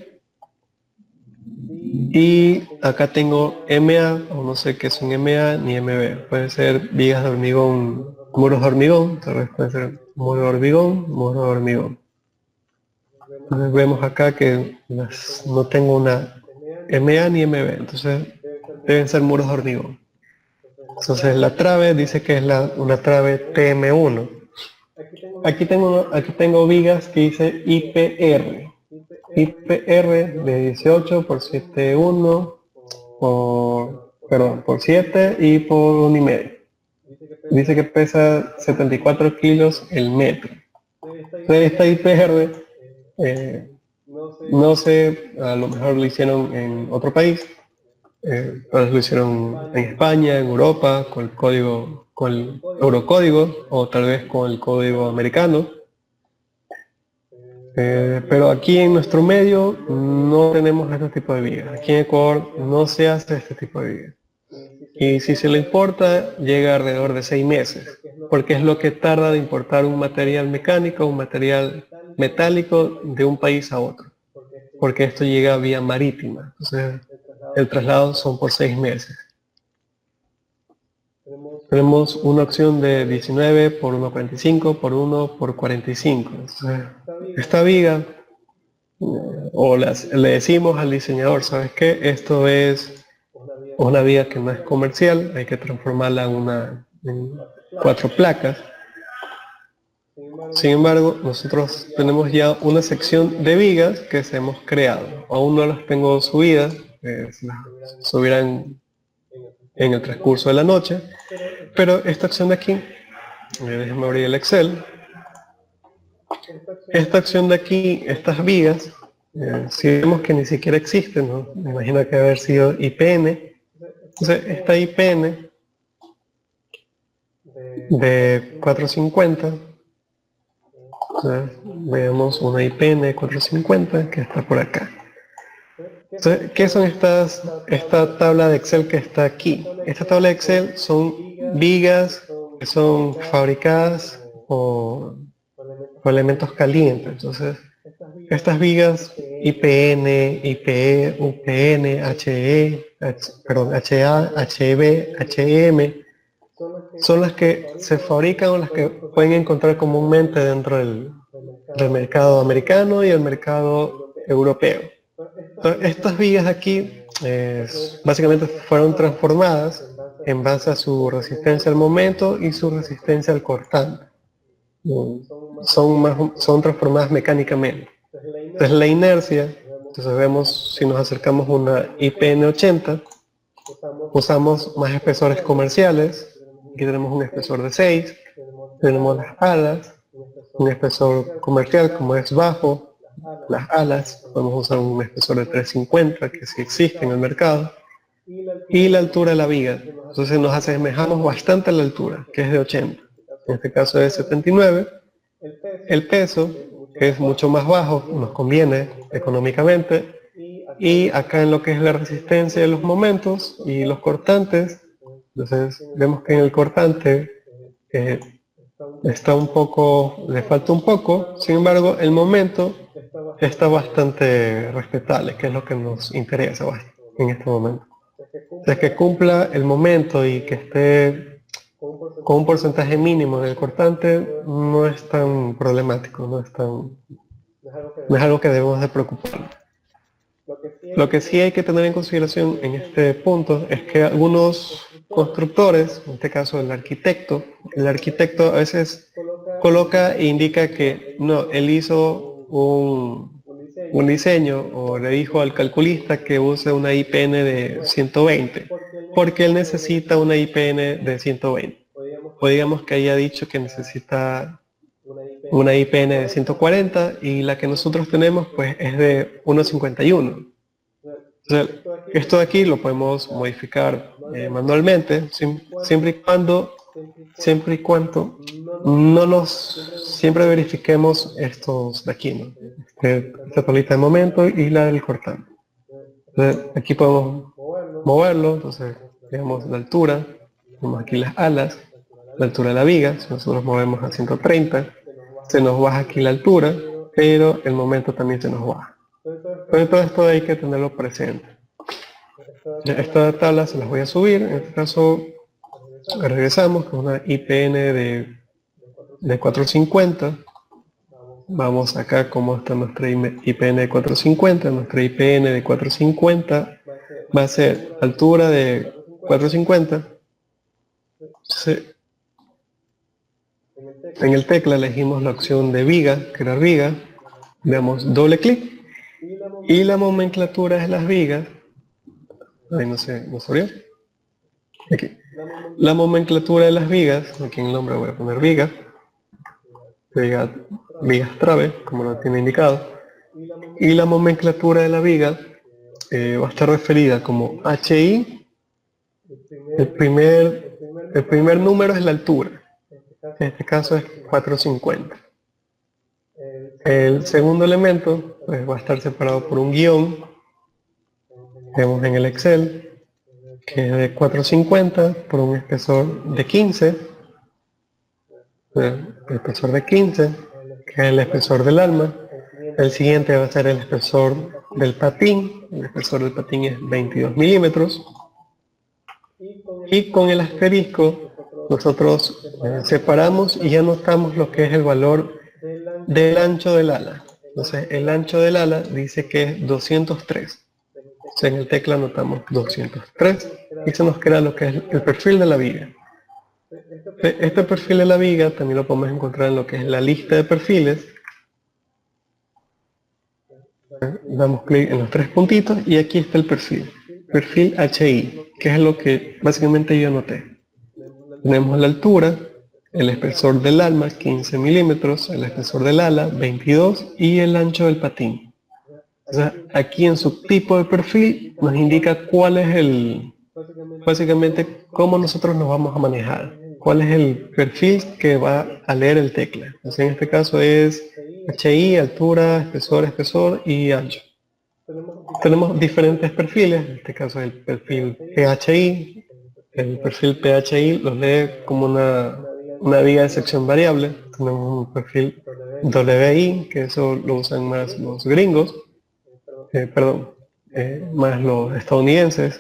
y acá tengo MA, o no sé qué es un MA ni MB. Puede ser vigas de hormigón, muros de hormigón, tal vez puede ser muro de hormigón, muro de hormigón. Entonces vemos acá que no tengo una MA ni MB, entonces deben ser muros de hormigón. Entonces la trave dice que es una trave TM1. Aquí tengo vigas que dice IPR. IPR de 18 por 7,1 por 7 y por 1,5. Dice que pesa 74 kilos el metro. Entonces esta IPR, no sé, a lo mejor lo hicieron en otro país, lo hicieron en España, en Europa, con el código, con el eurocódigo, o tal vez con el código americano. Pero aquí en nuestro medio no tenemos este tipo de vigas. Aquí en Ecuador no se hace este tipo de vigas. Y si se le importa, llega alrededor de 6 meses, porque es lo que tarda de importar un material mecánico, un material metálico de un país a otro, porque esto llega vía marítima. Entonces, el traslado son por 6 meses. Tenemos una opción de 19 por 1,45 por 1 por 45. Entonces, esta viga, o le decimos al diseñador, ¿sabes qué? Esto es una viga que no es comercial, hay que transformarla en 4 placas. Sin embargo, nosotros tenemos ya una sección de vigas que se hemos creado. Aún no las tengo subidas, se las subirán en el transcurso de la noche, pero esta acción de aquí, déjenme abrir el Excel. Esta acción de aquí, estas vigas, si vemos que ni siquiera existen, ¿no? Me imagino que haber sido IPN. Entonces, esta IPN de 450, veamos una IPN 450 que está por acá. Entonces, ¿qué son esta tabla de Excel que está aquí? Esta tabla de Excel son vigas que son fabricadas por elementos calientes. Entonces, estas vigas IPN, IPE, UPN, HA, HB, HM, son las que se fabrican o las que pueden encontrar comúnmente dentro del mercado americano y el mercado europeo. Entonces, estas vigas aquí básicamente fueron transformadas en base a su resistencia al momento y su resistencia al cortante. Son transformadas mecánicamente. Entonces la inercia, entonces vemos si nos acercamos a una IPN 80, usamos más espesores comerciales. Aquí tenemos un espesor de 6, tenemos las alas, un espesor comercial como es bajo, las alas, podemos usar un espesor de 350 que sí existe en el mercado, y la altura de la viga. Entonces nos asemejamos bastante a la altura, que es de 80, en este caso es 79. El peso es mucho más bajo, nos conviene económicamente, y acá en lo que es la resistencia de los momentos y los cortantes, entonces vemos que en el cortante está un poco, le falta un poco, sin embargo el momento está bastante respetable, que es lo que nos interesa en este momento. Entonces que cumpla el momento y que esté con un porcentaje mínimo del cortante no es tan problemático, no es algo que debemos de preocuparnos. Lo que sí hay que tener en consideración en este punto es que algunos constructores, en este caso el arquitecto a veces coloca e indica que no, él hizo un un diseño o le dijo al calculista que use una IPN de 120, porque él necesita una IPN de 120. O digamos que haya dicho que necesita una IPN de 140 y la que nosotros tenemos pues es de 151. Entonces, esto de aquí lo podemos modificar manualmente, siempre y cuando siempre verifiquemos estos de aquí, ¿no? Esta tablita de momento y la del cortante. Entonces, aquí podemos moverlo, entonces veamos la altura, tenemos aquí las alas, la altura de la viga, si nosotros movemos a 130, se nos baja aquí la altura, pero el momento también se nos baja. Entonces todo esto hay que tenerlo presente. Esta tabla se las voy a subir, en este caso regresamos con una IPN de 450. Vamos acá como está nuestra IPN de 450. Nuestra IPN de 450 va a ser altura de 450. En el tecla elegimos la opción de viga, crear viga. Damos doble clic y la nomenclatura de las vigas. Ahí no se abrió. Aquí. La nomenclatura de las vigas, aquí en el nombre voy a poner viga, vigas trave, como lo tiene indicado, y la nomenclatura de la viga va a estar referida como HI. El primer número es la altura, en este caso es 450. El segundo elemento pues, va a estar separado por un guión, vemos en el Excel, que es de 450 por un espesor de 15, el espesor de 15, que es el espesor del alma. El siguiente va a ser el espesor del patín, el espesor del patín es 22 milímetros. Y con el asterisco nosotros separamos y anotamos lo que es el valor del ancho del ala. Entonces el ancho del ala dice que es 203. En el tecla anotamos 203 y se nos crea lo que es el perfil de la viga. Este perfil de la viga también lo podemos encontrar en lo que es la lista de perfiles. Damos clic en los tres puntitos y aquí está el perfil HI, que es lo que básicamente yo anoté. Tenemos la altura, el espesor del alma 15 milímetros, el espesor del ala 22 y el ancho del patín. O sea, aquí en su tipo de perfil nos indica cuál es básicamente cómo nosotros nos vamos a manejar, cuál es el perfil que va a leer el tecla. Entonces, en este caso es HI, altura, espesor y ancho. Tenemos diferentes perfiles, en este caso el perfil PHI. El perfil PHI los lee como una viga de sección variable. Tenemos un perfil WI, que eso lo usan más los gringos. Más los estadounidenses.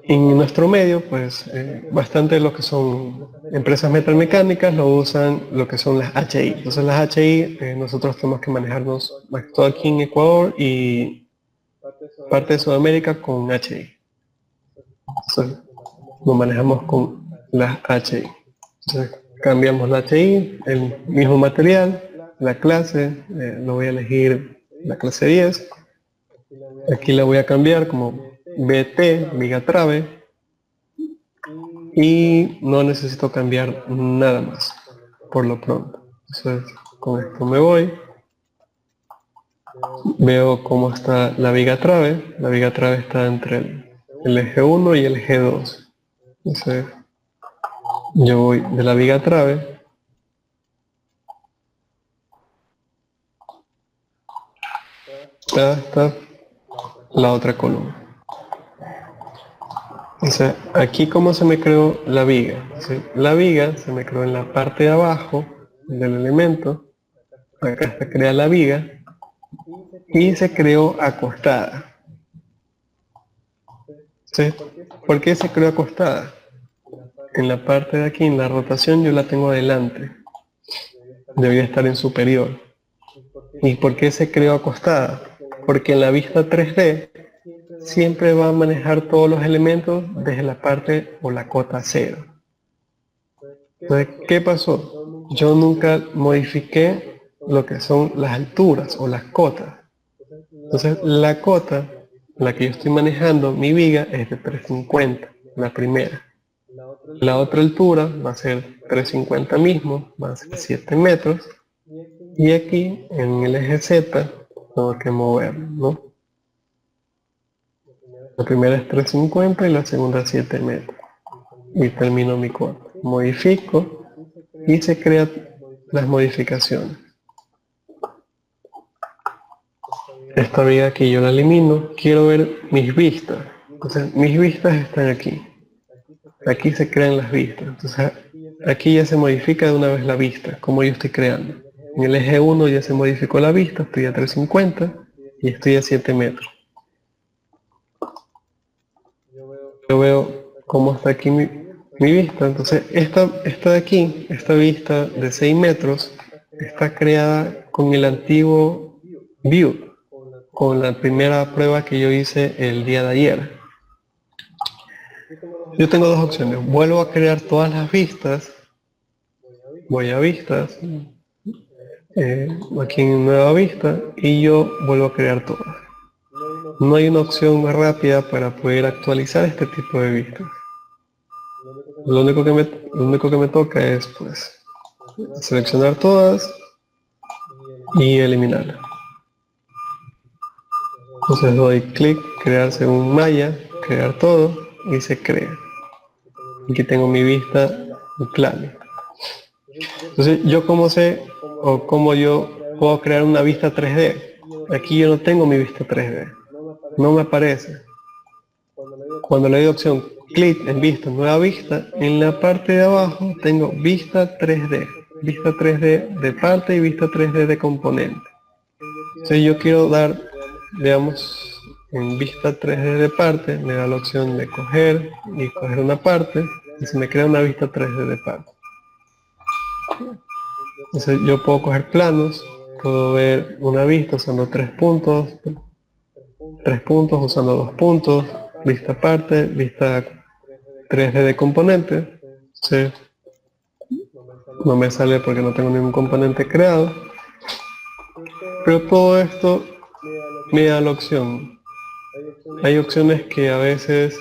En nuestro medio, pues, bastante lo que son empresas metalmecánicas lo usan lo que son las HI. Entonces las HI nosotros tenemos que manejarnos más que todo aquí en Ecuador y parte de Sudamérica con HI. Entonces, nos manejamos con las HI. Entonces, cambiamos la HI, el mismo material, la clase, lo voy a elegir la clase 10. Aquí la voy a cambiar como BT, viga trave, y no necesito cambiar nada más por lo pronto. Entonces, con esto me voy, veo cómo está la viga trave. La viga trave está entre el eje 1 y el eje 2. Entonces, yo voy de la viga trave hasta la otra columna. Entonces, aquí cómo se me creó la viga. ¿Sí? La viga se me creó en la parte de abajo del elemento. Acá se crea la viga y se creó acostada. ¿Sí? ¿Por qué se creó acostada? En la parte de aquí, en la rotación, yo la tengo adelante. Debería estar en superior. ¿Y por qué se creó acostada? Porque en la vista 3D siempre va a manejar todos los elementos desde la parte o la cota 0. Entonces, ¿qué pasó? Yo nunca modifiqué lo que son las alturas o las cotas. Entonces la cota, la que yo estoy manejando, mi viga es de 350, la primera. La otra altura va a ser 350 mismo, va a ser 7 metros. Y aquí en el eje Z tengo que moverlo, ¿no? La primera es 350 y la segunda 7 metros. Y termino mi cota. Modifico y se crean las modificaciones. Esta viga aquí yo la elimino. Quiero ver mis vistas. Entonces mis vistas están aquí. Aquí se crean las vistas. Entonces aquí ya se modifica de una vez la vista, como yo estoy creando. En el eje 1 ya se modificó la vista, estoy a 350 y estoy a 7 metros. Yo veo cómo está aquí mi vista. Entonces esta de aquí, esta vista de 6 metros, está creada con el antiguo view, con la primera prueba que yo hice el día de ayer. Yo tengo dos opciones. Vuelvo a crear todas las vistas. Voy a vistas. Aquí en nueva vista. Y yo vuelvo a crear todas. No hay una opción más rápida para poder actualizar este tipo de vistas. Lo único que me toca es pues seleccionar todas y eliminarlas. Entonces doy clic, crear según malla, crear todo y se crea. Aquí tengo mi vista plana. Entonces yo como sé o como yo puedo crear una vista 3D. Aquí yo no tengo mi vista 3D. No me aparece. Cuando le doy opción clic en vista, nueva vista, en la parte de abajo tengo vista 3D. Vista 3D de parte y vista 3D de componente. Entonces yo quiero dar, veamos, en vista 3D de parte, me da la opción de coger y coger una parte y se me crea una vista 3D de parte. Entonces yo puedo coger planos, puedo ver una vista usando 3 puntos usando 2 puntos, vista aparte, vista 3D de componente. Entonces, no me sale porque no tengo ningún componente creado. Pero todo esto me da la opción. Hay opciones que a veces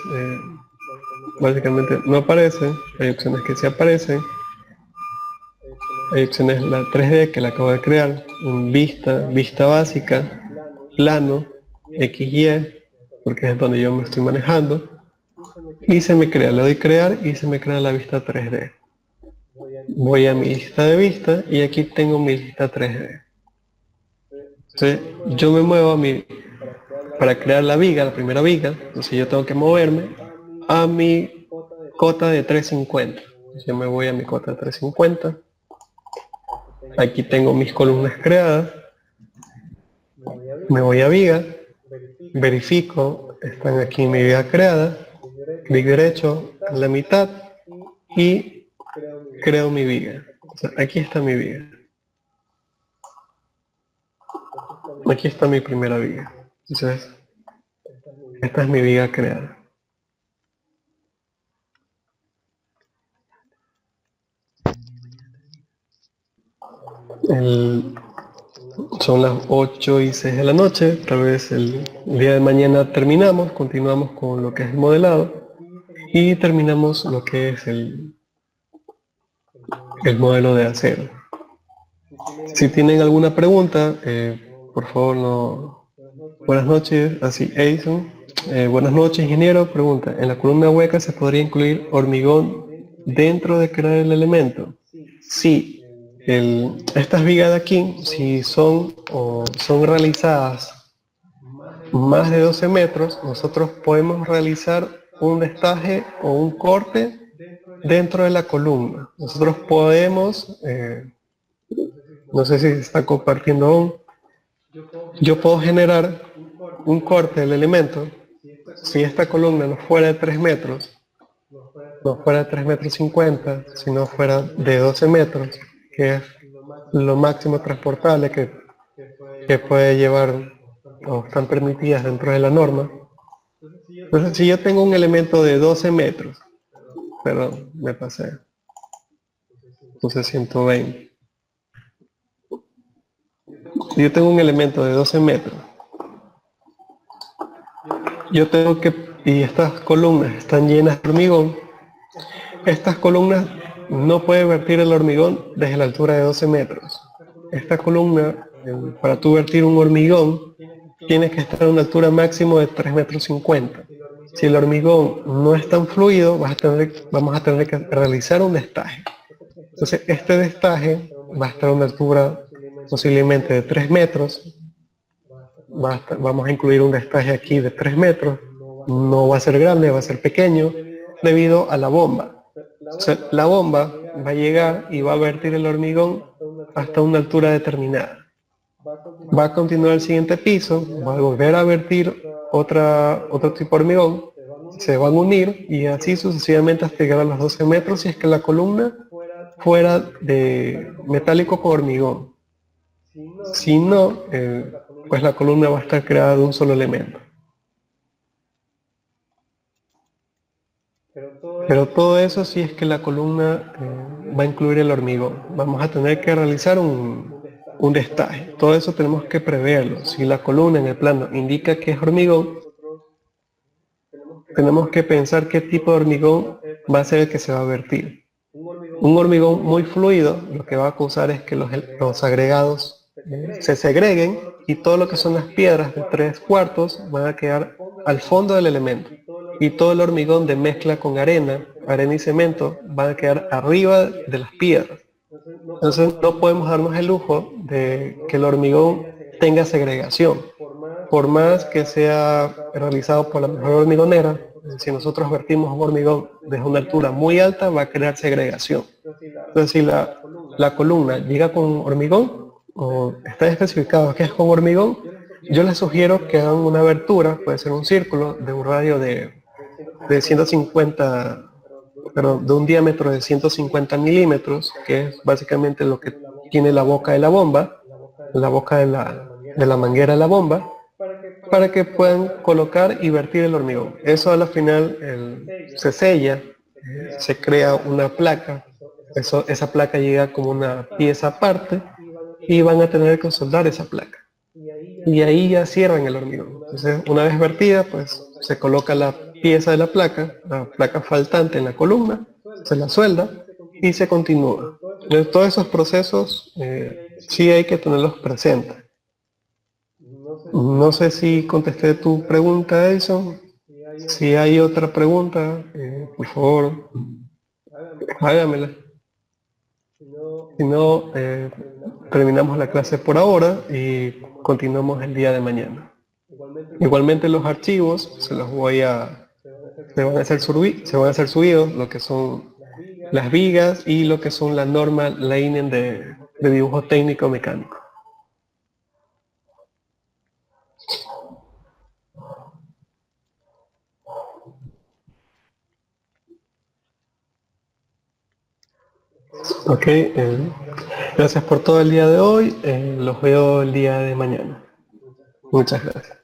básicamente no aparecen, hay opciones que sí aparecen. Hay opciones la 3D que la acabo de crear, en vista básica, plano, XY, porque es donde yo me estoy manejando, y se me crea, le doy crear y se me crea la vista 3D. Voy a mi lista de vista y aquí tengo mi lista 3D. Entonces yo me muevo para crear la viga, la primera viga, entonces yo tengo que moverme a mi cota de 350. Entonces yo me voy a mi cota de 350. Aquí tengo mis columnas creadas. Me voy a viga, verifico, están aquí mi viga creada, clic derecho a la mitad y creo mi viga. O sea, aquí está mi viga. Aquí está mi primera viga. Entonces, esta es mi viga creada. Son las 8:06 de la noche, tal vez el día de mañana continuamos con lo que es el modelado y terminamos lo que es el modelo de acero. Si tienen alguna pregunta, por favor no. Buenas noches, así Edison. Buenas noches, ingeniero. Pregunta, ¿en la columna hueca se podría incluir hormigón dentro de crear el elemento? Sí. Estas vigas de aquí, si son realizadas más de 12 metros, nosotros podemos realizar un destaje o un corte dentro de la columna. Nosotros podemos, no sé si se está compartiendo aún, yo puedo generar un corte del elemento. Si esta columna no fuera de 3 metros, no fuera de 3 metros 50, si no fuera de 12 metros, que es lo máximo transportable que puede llevar o están permitidas dentro de la norma. Entonces, si yo tengo un elemento de 12 metros, perdón, me pasé, entonces 120. Si yo tengo un elemento de 12 metros, yo tengo que, y estas columnas están llenas de hormigón, estas columnas no puede vertir el hormigón desde la altura de 12 metros. Esta columna, para tú vertir un hormigón, tienes que estar a una altura máximo de 3,50 metros. Si el hormigón no es tan fluido, vamos a tener que realizar un destaje. Entonces, este destaje va a estar a una altura posiblemente de 3 metros. Vamos a incluir un destaje aquí de 3 metros. No va a ser grande, va a ser pequeño, debido a la bomba. O sea, la bomba va a llegar y va a vertir el hormigón hasta una altura determinada. Va a continuar el siguiente piso, va a volver a vertir otro tipo de hormigón, se van a unir y así sucesivamente hasta llegar a los 12 metros si es que la columna fuera de metálico con hormigón. Si no, pues la columna va a estar creada de un solo elemento. Pero todo eso si es que la columna va a incluir el hormigón. Vamos a tener que realizar un destaje. Todo eso tenemos que preverlo. Si la columna en el plano indica que es hormigón, tenemos que pensar qué tipo de hormigón va a ser el que se va a vertir. Un hormigón muy fluido lo que va a causar es que los agregados se segreguen y todo lo que son las piedras de 3/4 van a quedar al fondo del elemento. Y todo el hormigón de mezcla con arena y cemento van a quedar arriba de las piedras. Entonces no podemos darnos el lujo de que el hormigón tenga segregación. Por más que sea realizado por la mejor hormigonera, si nosotros vertimos un hormigón desde una altura muy alta, va a crear segregación. Entonces si la columna llega con hormigón, o está especificado que es con hormigón, yo les sugiero que hagan una abertura, puede ser un círculo de un radio de 150, perdón, de un diámetro de 150 milímetros, que es básicamente lo que tiene la boca de la bomba, la boca de la manguera de la bomba, para que puedan colocar y vertir el hormigón. Eso a la final se sella, se crea una placa, esa placa llega como una pieza aparte y van a tener que soldar esa placa. Y ahí ya cierran el hormigón. Entonces, una vez vertida, pues se coloca la pieza de la placa faltante en la columna, se la suelda y se continúa. Entonces, todos esos procesos sí hay que tenerlos presentes. No sé si contesté tu pregunta, Edison. Si hay otra pregunta, por favor, hágamela. Si no, terminamos la clase por ahora y continuamos el día de mañana. Igualmente los archivos se van a hacer subidos, lo que son las vigas y lo que son la norma Leinen de dibujo técnico mecánico. Ok, gracias por todo el día de hoy, los veo el día de mañana. Muchas gracias.